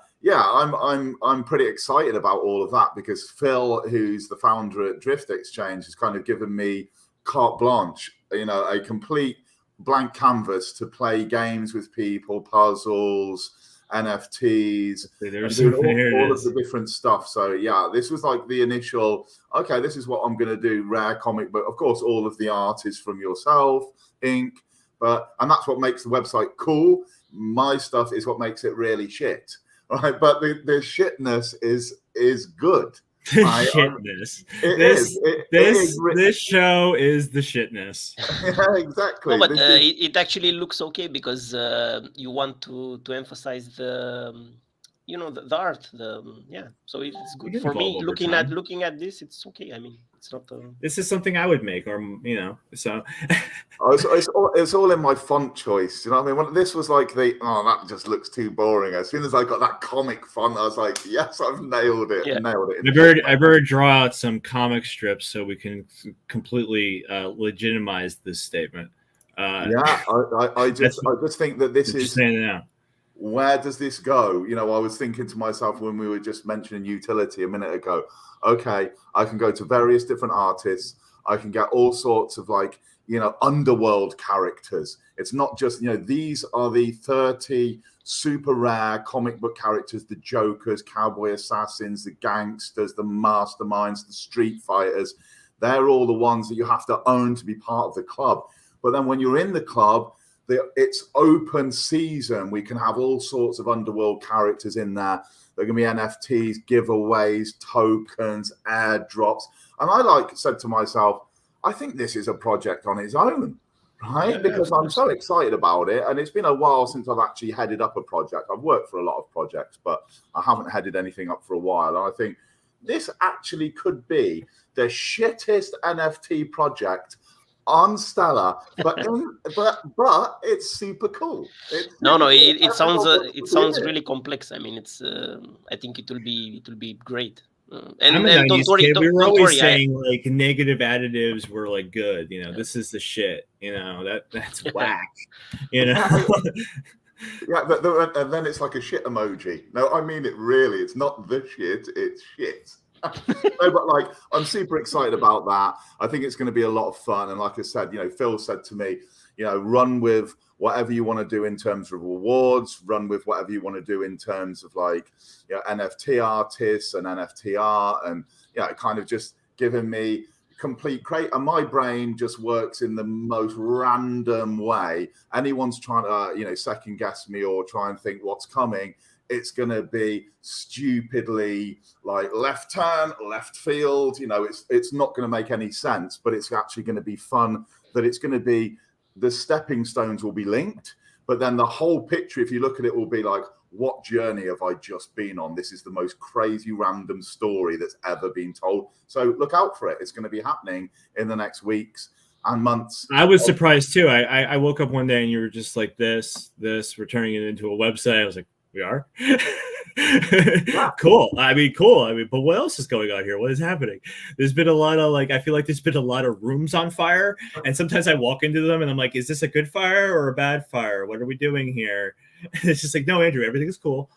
pretty excited about all of that because Phil, who's the founder at Drift Exchange, has kind of given me carte blanche, a complete blank canvas to play games with people, puzzles, NFTs, all of the different stuff. So yeah, this was like the initial, okay, this is what I'm going to do, rare comic book. Of course, all of the art is from yourself, ink, and that's what makes the website cool. My stuff is what makes it really shit, right? But the shitness is good. Shitness. This show is the shitness. Yeah, exactly. No, but it actually looks okay because you want to emphasize the the art. So it's good for me. Looking at this, it's okay. I mean, it's not. This is something I would make, or so. It's all in my font choice. You know what I mean? When this was like that just looks too boring. As soon as I got that comic font, I was like, yes, I've nailed it. Yeah. Nailed it. I better draw out some comic strips so we can completely legitimize this statement. I just think that this is. Now. Where does this go? I was thinking to myself when we were just mentioning utility a minute ago. Okay, I can go to various different artists. I can get all sorts of underworld characters. It's not just, these are the 30 super rare comic book characters, the Jokers, Cowboy Assassins, the gangsters, the masterminds, the street fighters. They're all the ones that you have to own to be part of the club. But then when you're in the club, it's open season. We can have all sorts of underworld characters in there. There are going to be NFTs, giveaways, tokens, airdrops. And I said to myself, I think this is a project on its own, right? Yeah, because I'm so excited about it. And it's been a while since I've actually headed up a project. I've worked for a lot of projects, but I haven't headed anything up for a while. And I think this actually could be the shittest NFT project on stellar, but it's super cool. No, it sounds Everyone it wants to sounds be in really it. complex. I mean, it's I think it will be great. I'm a And 90s kid. We were don't always worry. saying like negative additives were like good. This is the shit. That's whack. Yeah, and then it's like a shit emoji. No, I mean it really. It's not the shit, it's shit. No, but like I'm super excited about that. I think it's going to be a lot of fun. And like I said, Phil said to me, run with whatever you want to do in terms of rewards, run with whatever you want to do in terms of like NFT artists and NFT art, and kind of just giving me complete crate, and my brain just works in the most random way. Anyone's trying to second guess me or try and think what's coming, it's going to be stupidly like left turn, left field. It's not going to make any sense, but it's actually going to be fun. That it's going to be, the stepping stones will be linked, but then the whole picture, if you look at it, will be like, what journey have I just been on? This is the most crazy random story that's ever been told. So look out for it. It's going to be happening in the next weeks and months. I was surprised too. I woke up one day and you were just like this, we're turning it into a website. I was like, we are? Yeah. Cool. But what else is going on here? What is happening? There's been a lot of I feel like there's been a lot of rooms on fire. And sometimes I walk into them and I'm like, is this a good fire or a bad fire? What are we doing here? And it's just like, no, Andrew, everything is cool.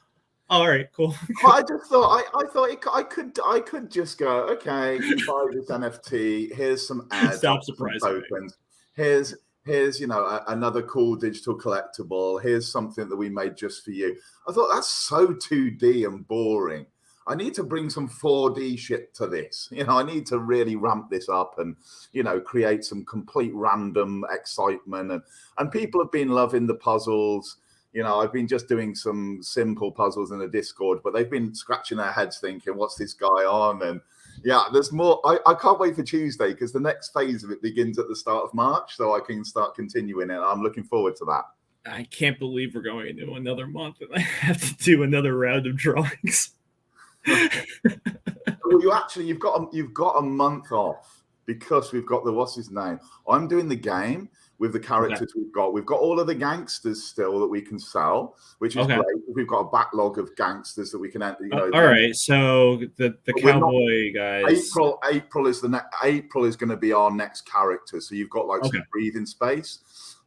All right, cool. I just thought I could just go, okay, you buy this NFT. Here's some ads. Stop surprising tokens. Here's another cool digital collectible. Here's something that we made just for you. I thought that's so 2D and boring. I need to bring some 4D shit to this. I need to really ramp this up and create some complete random excitement. And people have been loving the puzzles. I've been just doing some simple puzzles in the Discord, but they've been scratching their heads thinking, what's this guy on? And yeah, there's more. I can't wait for Tuesday because the next phase of it begins at the start of March, so I can start continuing it. I'm looking forward to that. I can't believe we're going into another month and I have to do another round of drawings. Well, you've got a month off because we've got what's his name? I'm doing the game with the characters we've got. We've got all of the gangsters still that we can sell, which is great. We've got a backlog of gangsters that we can enter. All right, so the cowboy guys. April is April is going to be our next character. So you've got some breathing space.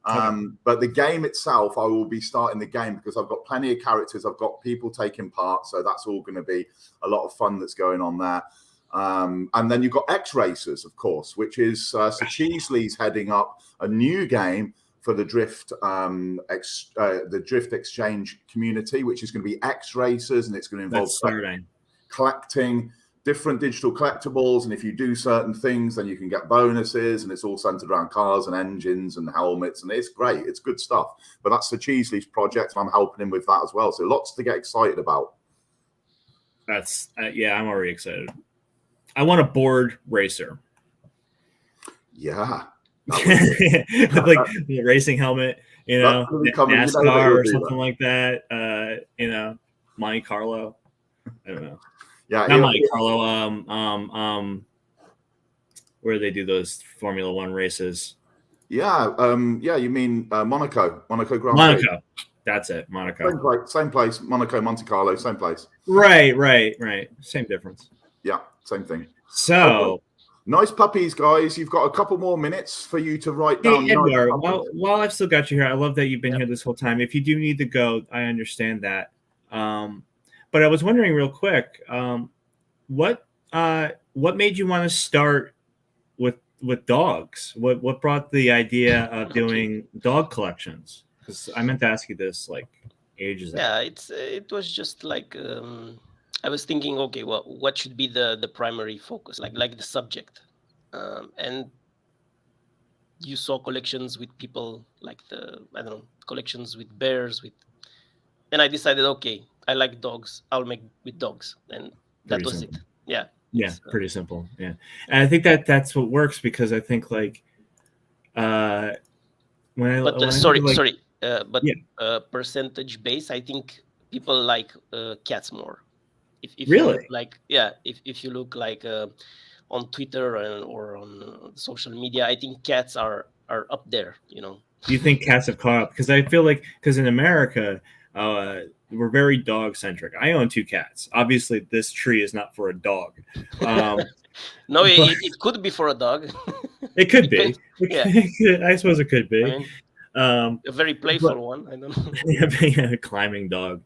But the game itself, I will be starting the game because I've got plenty of characters. I've got people taking part, so that's all going to be a lot of fun that's going on there. And then you've got X Racers, of course, which is Sir Cheesley's heading up a new game for the Drift Exchange community, which is going to be X Racers, and it's going to involve collecting different digital collectibles. And if you do certain things, then you can get bonuses, and it's all centered around cars and engines and helmets, and it's great. It's good stuff. But that's Sir Cheesley's project, and I'm helping him with that as well. So lots to get excited about. That's I'm already excited. I want a board racer. Yeah. Like a racing helmet, NASCAR or something like that. Monte Carlo. I don't know. Yeah. Not Monte Carlo. Where they do those Formula One races. Yeah. You mean Monaco Grand Prix. Monaco. That's it. Monaco. Same place. Monaco, Monte Carlo, same place. Right. Same difference. Yeah, same thing. So nice puppies, guys. You've got a couple more minutes for you to write down. Edward, while I've still got you here, I love that you've been here this whole time. If you do need to go, I understand that. But I was wondering real quick, what made you want to start with dogs? What brought the idea of doing dog collections? Because I meant to ask you this ages ago. Yeah, it was just I was thinking, okay, well, what should be the primary focus, like the subject, and you saw collections with people collections with bears, and I decided, okay, I like dogs, I'll make with dogs, and that was it. Yeah, pretty simple. Yeah, and I think that's what works because I think percentage base, I think people like cats more. If really? you look if you look on Twitter or on social media, I think cats are up there. Do you think cats have caught up? Because I feel like, because in America, we're very dog centric. I own 2 cats. Obviously, this tree is not for a dog. No, but it could be for a dog. it could be. Yeah. I suppose it could be. I mean, a very playful one. I don't know. Yeah, a climbing dog.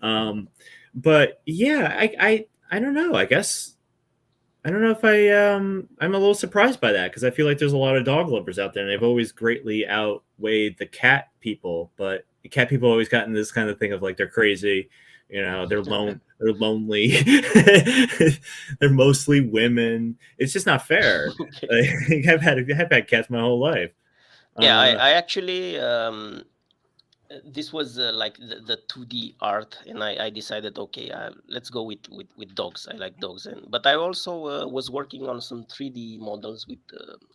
But yeah, I don't know. I guess I don't know if I'm a little surprised by that, because I feel like there's a lot of dog lovers out there, and they've always greatly outweighed the cat people. But the cat people always gotten this kind of thing of like they're crazy, they're lonely, they're mostly women. It's just not fair. Okay. Like, I've had cats my whole life. Yeah, I actually this was like the 2D art, and I decided, okay, let's go with dogs. I like dogs, but I also was working on some 3D models with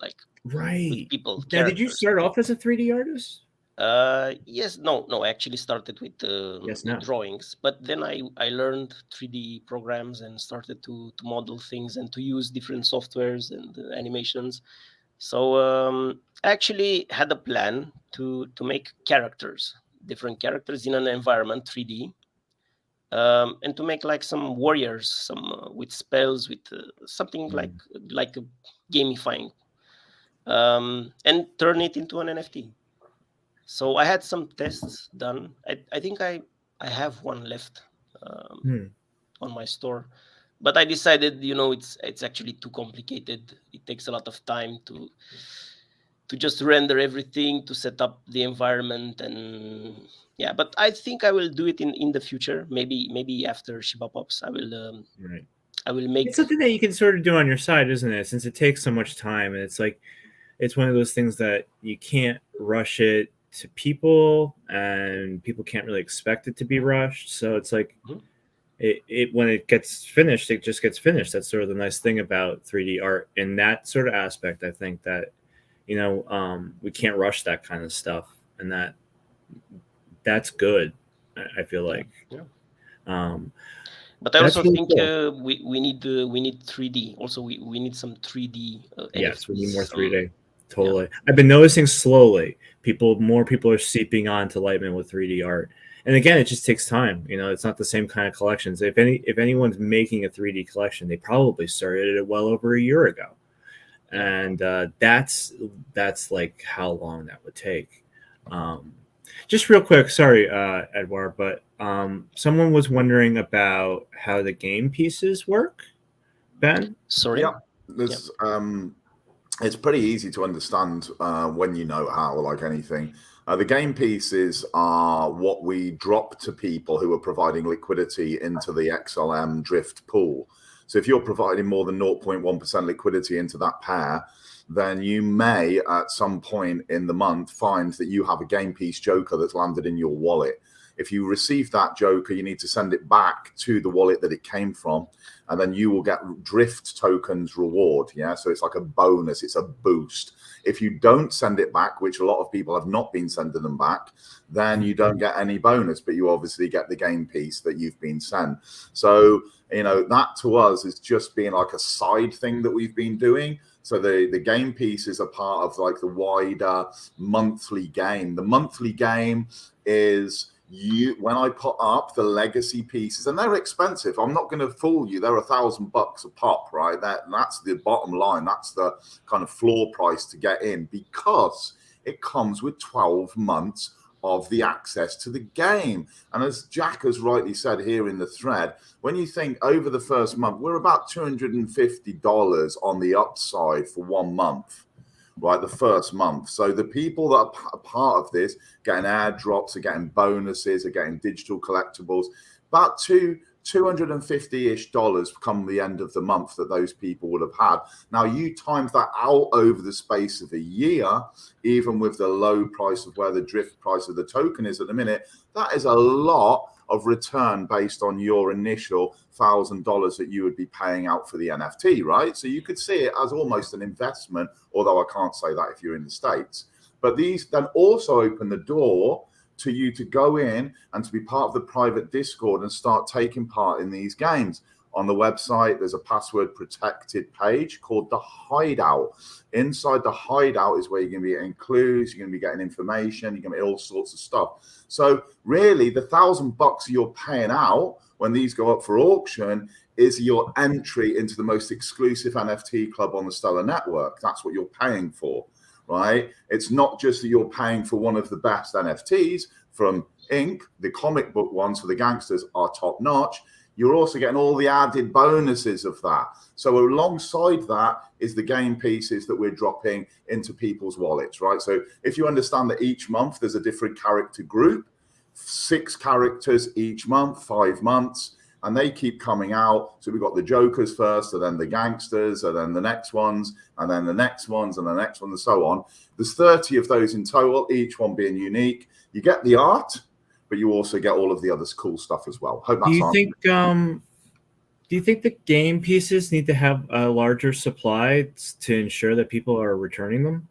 like right with people. Now, did you start off as a 3D artist? Yes, no, I actually started with drawings, but then I learned 3D programs and started to model things and to use different softwares and animations. So I actually had a plan to make different characters in an environment, 3D, and to make like some warriors, some with spells, with something like a gamifying, and turn it into an NFT. So I had some tests done. I think I have one left on my store. But I decided, it's actually too complicated. It takes a lot of time to just render everything, to set up the environment, and yeah. But I think I will do it in the future. Maybe after ShibaPUPs, I will make. It's something that you can sort of do on your side, isn't it? Since it takes so much time, and it's like it's one of those things that you can't rush it to people, and people can't really expect it to be rushed. So it's like. It when it gets finished, it just gets finished. That's sort of the nice thing about 3D art in that sort of aspect. I think that we can't rush that kind of stuff, and that's good. I feel like. Yeah. But I also think we need 3D. Also, we need some 3D. Yes, we need more 3D. Totally. Yeah. I've been noticing slowly more people are seeping on to Lightman with 3D art. And again, it just takes time. It's not the same kind of collections. If anyone's making a 3D collection, they probably started it well over a year ago, and that's like how long that would take. Just real quick, sorry, Eduard, but someone was wondering about how the game pieces work. Ben, sorry. Yeah, it's pretty easy to understand when you know how, like anything. The game pieces are what we drop to people who are providing liquidity into the XLM drift pool. So if you're providing more than 0.1% liquidity into that pair, then you may at some point in the month find that you have a game piece joker that's landed in your wallet. If you receive that joker, you need to send it back to the wallet that it came from, and then you will get drift tokens reward. Yeah, so it's like a bonus, it's a boost. If you don't send it back, which a lot of people have not been sending them back, then you don't get any bonus, but you obviously get the game piece that you've been sent. So, that to us is just being like a side thing that we've been doing. So the game pieces are part of like the wider monthly game. The monthly game is when I put up the legacy pieces, and they're expensive. I'm not going to fool you. They're $1,000 a pop, right? That's the bottom line. That's the kind of floor price to get in, because it comes with 12 months of the access to the game. And as Jack has rightly said here in the thread, when you think over the first month, we're about $250 on the upside for 1 month. Right, the first month. So the people that are part of this, getting airdrops, are getting bonuses, are getting digital collectibles, about $250-ish come the end of the month that those people would have had. Now you times that out over the space of a year, even with the low price of where the drift price of the token is at the minute, that is a lot of return based on your initial $1,000 that you would be paying out for the NFT, right? So you could see it as almost an investment, although I can't say that if you're in the States. But these then also open the door to you to go in and to be part of the private Discord and start taking part in these games. on the website, there's a password protected page called the Hideout. Inside the Hideout is where you're going to be getting clues, you're going to be getting information, you're going to get all sorts of stuff. So really, the $1,000 you're paying out when these go up for auction is your entry into the most exclusive NFT club on the Stellar Network. That's what you're paying for, right? It's not just that you're paying for one of the best NFTs from Inc. The comic book ones for the gangsters are top notch. You're also getting all the added bonuses of that. So alongside that is the game pieces that we're dropping into people's wallets, right? So if you understand that each month there's a different character group, 6 characters each month, 5 months, and they keep coming out. So we've got the Jokers first, and then the gangsters, and then the next ones, and then the next ones, and the next one, and so on. There's 30 of those in total, each one being unique. You get the art, but you also get all of the other cool stuff as well. Hope that's do you think the game pieces need to have a larger supply to ensure that people are returning them?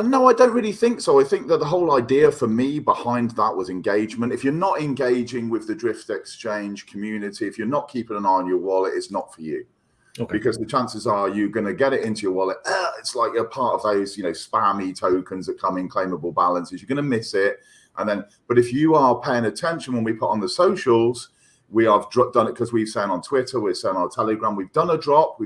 No, I don't really think so. I think that the whole idea for me behind that was engagement. If you're not engaging with the Drift Exchange community, if you're not keeping an eye on your wallet, it's not for you. Okay. Because the chances are you're going to get it into your wallet. It's like you're part of those, spammy tokens that come in claimable balances. You're going to miss it. But if you are paying attention when we put on the socials, we have done it because we've said on Twitter, we're saying on Telegram, we've done a drop.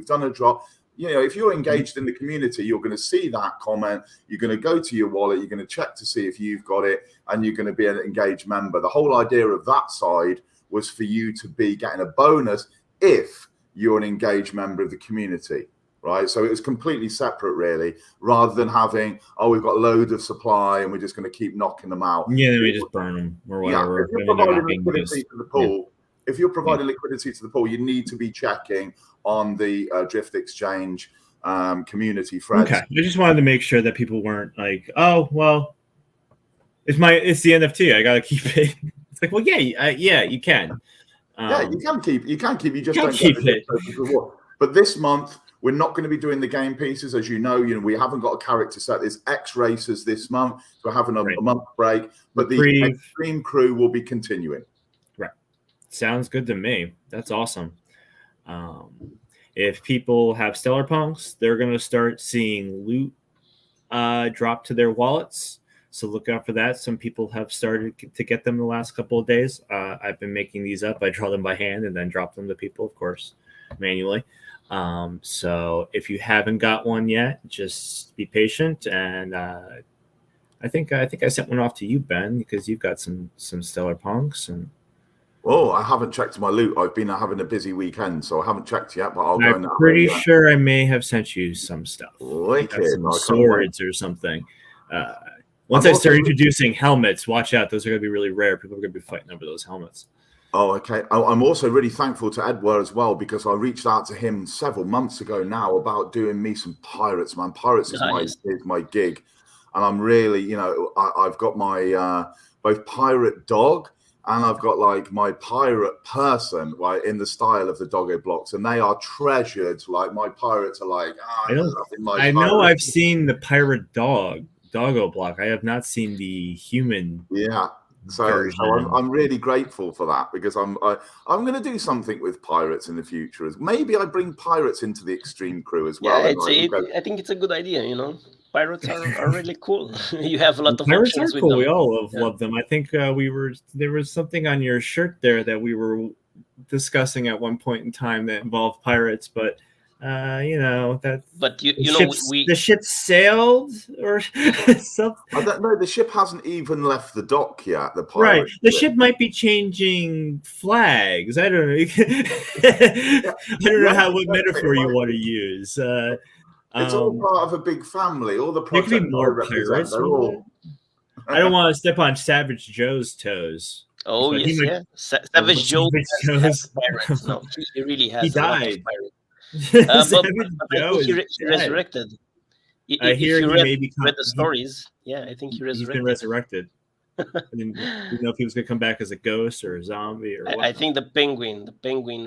If you're engaged in the community, you're going to see that comment. You're going to go to your wallet. You're going to check to see if you've got it, and you're going to be an engaged member. The whole idea of that side was for you to be getting a bonus if you're an engaged member of the community, right? So it was completely separate, really, rather than having, we've got a load of supply and we're just going to keep knocking them out. Yeah, then we just burn them or whatever. Yeah, if you're providing liquidity to the pool, liquidity to the pool, you need to be checking on the Drift Exchange community threads. Okay, I just wanted to make sure that people weren't like, oh, well, it's the NFT, I gotta keep it. It's like, well, yeah, you can. You can keep. You just don't keep it. But this month, we're not going to be doing the game pieces, as you know. We haven't got a character set. There's X races this month. So we're having a month break, but the Extreme Crew will be continuing. Right. Sounds good to me. That's awesome. If people have Stellar Punks, they're going to start seeing loot drop to their wallets. So look out for that. Some people have started to get them the last couple of days. I've been making these up. I draw them by hand and then drop them to people, of course, manually. So if you haven't got one yet, just be patient. And I think I sent one off to you, Ben, because you've got some Stellar Punks. And I haven't checked my loot. I've been having a busy weekend, so I haven't checked yet. But I'm pretty sure I may have sent you some stuff. Some swords or something. Once I start introducing helmets, watch out. Those are going to be really rare. People are going to be fighting over those helmets. Oh, okay. I'm also really thankful to Eduard as well, because I reached out to him several months ago now about doing me some pirates, man. Pirates is my gig. And I'm really, I've got my both pirate dog and I've got like my pirate person, right, in the style of the doggo blocks. And they are treasured. Like my pirates are like, I know I've seen the pirate doggo block. I have not seen the human. Yeah. So I'm really grateful for that, because I'm going to do something with pirates in the future. Maybe I bring pirates into the Extreme Crew as well. Yeah, I think it's a good idea. Pirates are really cool. You have a lot of pirates options are cool. with them. We all love them. I think there was something on your shirt there that we were discussing at one point in time that involved pirates, but. The ship sailed or something. I don't know. The ship hasn't even left the dock yet. The ship might be changing flags. I don't know. I don't know what metaphor you want to use. It's all part of a big family. All the projects. There could be more pirates. I don't want to step on Savage Joe's toes. Oh, yes, Savage Joe has pirates. No, he really has. He died. But I think he resurrected. I hear he maybe read the stories. Yeah, I think he resurrected. He's been resurrected. I didn't know if he was going to come back as a ghost or a zombie or what. I think the penguin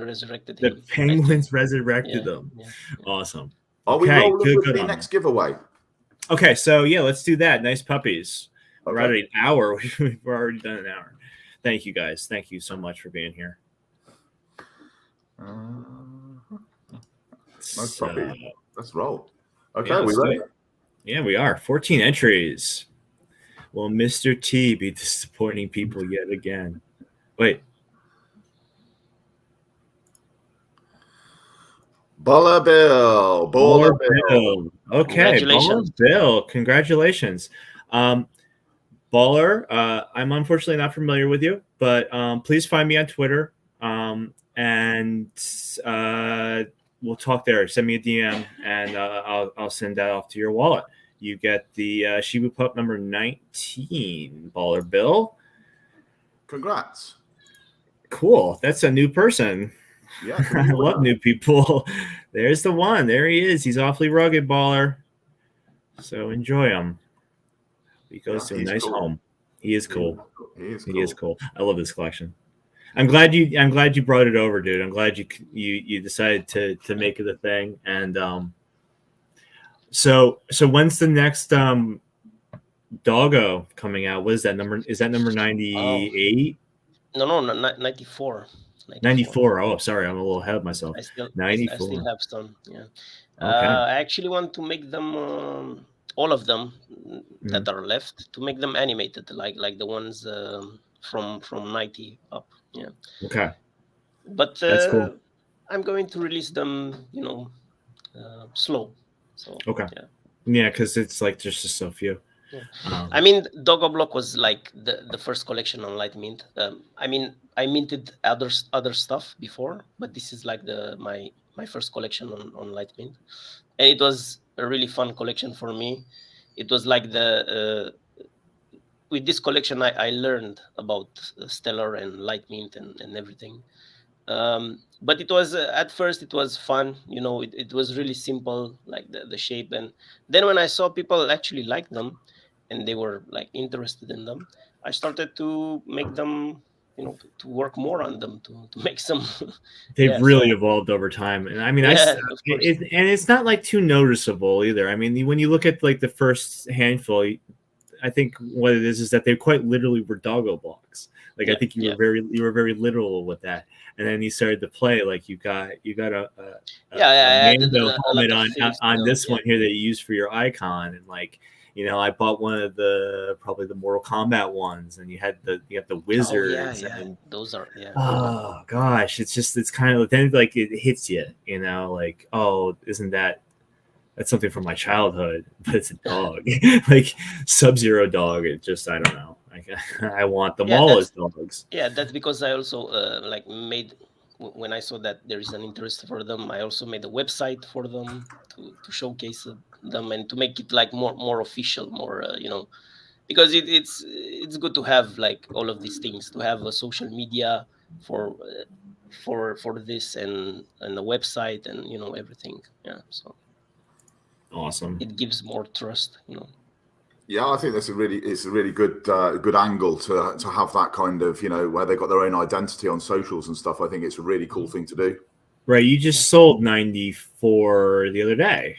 resurrected him. The penguins resurrected them. Yeah. Awesome. Are we rolling with the next giveaway? Okay, so let's do that. Nice puppies. Okay. We're at an hour. We've already done an hour. Thank you guys. Thank you so much for being here. Most probably. Let's roll. Okay, yeah, we ready? Yeah, we are. 14 entries. Will Mr. T be disappointing people yet again? Wait. Baller Bill. Baller Bill. Okay, Congratulations. Baller Bill. Congratulations. Baller, I'm unfortunately not familiar with you, but please find me on Twitter, and we'll talk there. Send me a DM, and I'll send that off to your wallet. You get the ShibaPUP number 19, Baller Bill. Congrats. Cool. That's a new person. Yeah, I love new people. There's the one. There he is. He's awfully rugged, Baller. So enjoy him. He goes to a nice home. He is cool. He is cool. I love this collection. I'm glad you brought it over, dude. I'm glad you decided to make it a thing. And so when's the next doggo coming out? What is that number? Is that number 98? No, 94. 94. Oh, sorry, I'm a little ahead of myself. 94. I still have some. Yeah. Okay. I actually want to make them all of them that are left, to make them animated, like the ones from 90 up. Yeah. Okay. But that's cool. I'm going to release them, slow. So okay. Yeah, because it's like there's just so few. Yeah. I mean, Doggo Block was like the first collection on Light Mint. I mean, I minted other stuff before, but this is like my first collection on Light Mint, and it was a really fun collection for me. It was like with this collection I learned about Stellar and Light Mint and everything. But it was at first it was fun, it was really simple, like the shape, and then when I saw people actually like them and they were like interested in them, I started to make them, to work more on them, to make some. They've really evolved over time, and I mean, and it's not like too noticeable either. I mean, when you look at like the first handful, I think what it is that they quite literally were doggo blocks. Like I think you were very literal with that, and then you started to play like you got a Mando helmet on this one here that you use for your icon, and like. I bought one of probably the Mortal Kombat ones, and you have the wizards. And those are Oh gosh, it's kind of then like it hits you, like, oh, isn't that's something from my childhood? But it's a dog, like Sub-Zero dog. It just I don't know. I want them all as dogs. Yeah, that's because I also made. When I saw that there is an interest for them, I also made a website for them to showcase them and to make it like more official, more because it's good to have like all of these things, to have a social media for this and a website and everything. Yeah, so awesome. It gives more trust. Yeah, I think that's a really good angle to have that kind of, where they got their own identity on socials and stuff. I think it's a really cool thing to do. Right. You just sold 94 the other day,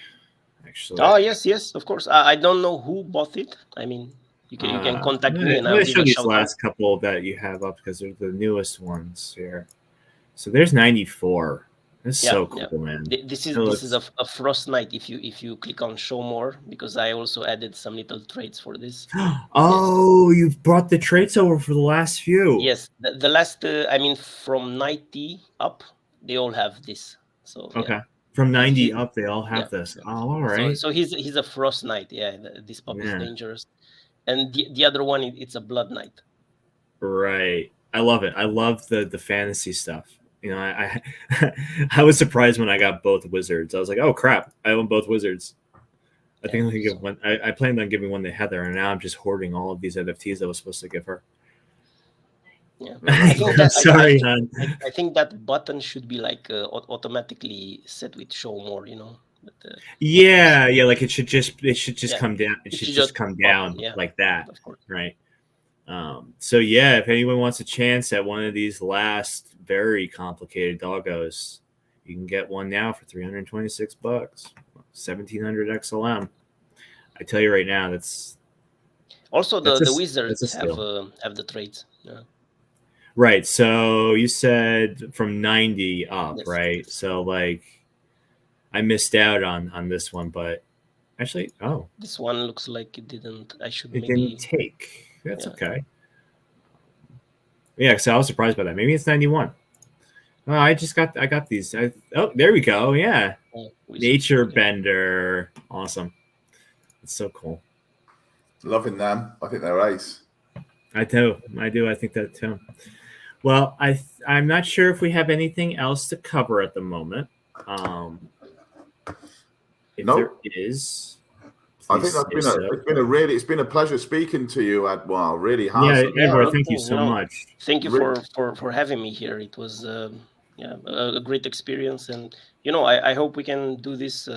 actually. Oh, yes, of course. I don't know who bought it. I mean, you can contact me and I'll give show a these shout last couple that you have up because they're the newest ones here. So there's 94. It's so cool, man. This is a Frost Knight. If you click on show more, because I also added some little traits for this. Oh, you've brought the traits over for the last few. Yes, the last. I mean, from 90 up, they all have this. So from 90 up, they all have this. Oh, all right. So he's a Frost Knight. Yeah, this pup is dangerous, and the other one, it's a Blood Knight. Right. I love it. I love the fantasy stuff. I was surprised when I got both wizards. I was like, oh crap, I own both wizards. I think I can give one. I planned on giving one to Heather, and now I'm just hoarding all of these NFTs I was supposed to give her. Yeah, sorry, hon. I think that button should be like automatically set with show more, But, yeah, like it should just come down. It should just come down like that, right? So yeah, if anyone wants a chance at one of these last very complicated doggos, you can get one now for $326, 1700 XLM. I tell you right now, that's also the wizards have the traits. Yeah. Right. So you said from 90 up, Yes. right? So like I missed out on this one, but actually, This one looks like it didn't. I should it maybe. didn't take. That's Yeah. okay. Yeah, so I was surprised by that. Maybe it's 91. Oh, I got these. Oh, there we go. Yeah. Nature Bender. Awesome. It's so cool. Loving them. I think they're ace. I do. I think that too. Well, I'm not sure if we have anything else to cover at the moment. If there is, I think it's been a pleasure speaking to you, Edouard. Really has. Yeah, Edouard, thank you so much. Thank you for having me here. It was a great experience, and I hope we can do this.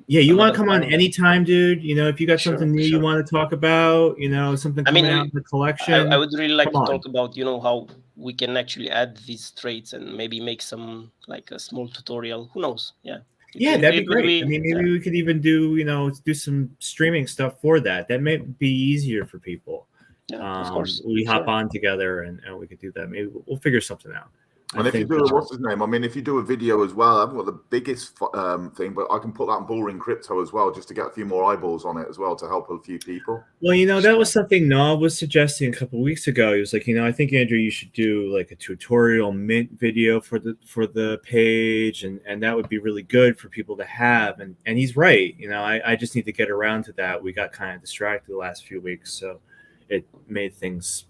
Yeah, you want to come on anytime, dude. If you got something new you want to talk about, something coming out in the collection. I would really like to talk about, how we can actually add these traits and maybe make some like a small tutorial. Who knows? Yeah. That'd be great. Maybe we could even do, do some streaming stuff for that. That may be easier for people. Yeah, of course. We hop on together and we could do that. Maybe we'll figure something out. And if you do what's his name? I mean, if you do a video as well, I haven't got the biggest thing, but I can put that in Bullring Crypto as well, just to get a few more eyeballs on it as well to help a few people. Well, that was something Noah was suggesting a couple of weeks ago. He was like, I think Andrew, you should do like a tutorial mint video for the page, and that would be really good for people to have. And he's right. I just need to get around to that. We got kind of distracted the last few weeks, so it made things.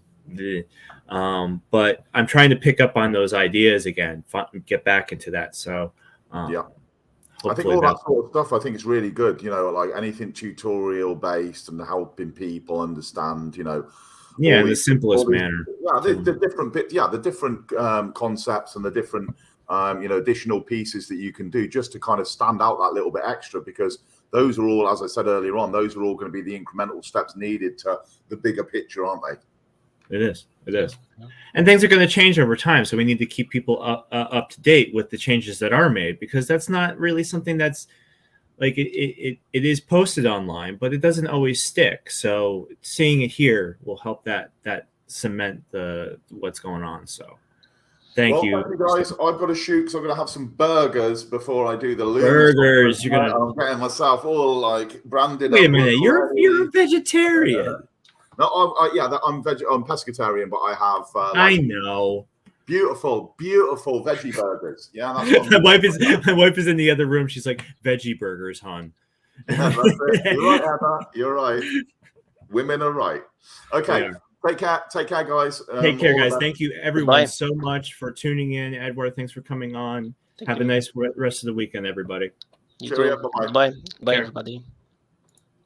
But I'm trying to pick up on those ideas again, get back into that. So I think all that sort of stuff, I think it's really good, like anything tutorial based and helping people understand, in the simplest manner. The different bit, the different concepts and the different additional pieces that you can do just to kind of stand out that little bit extra, because those are all, as I said earlier on, those are all going to be the incremental steps needed to the bigger picture, aren't they? It is. And things are going to change over time. So we need to keep people up to date with the changes that are made, because that's not really something that's like it is posted online, but it doesn't always stick. So seeing it here will help that cement what's going on. So thank you guys. I've got to shoot because I'm going to have some burgers before I do the burgers. I'm getting myself all like branded. Wait a minute. You're a vegetarian. No, I'm pescatarian, but I have. I know. Beautiful veggie burgers. Yeah, that's my wife is in the other room. She's like, veggie burgers, hon. Yeah, that's it. You're right, Heather. You're right. Women are right. Okay. Yeah. Take care, guys. Take care, guys. Thank you, everyone, so much for tuning in. Edouard, thanks for coming on. Have a nice rest of the weekend, everybody. Bye, everybody.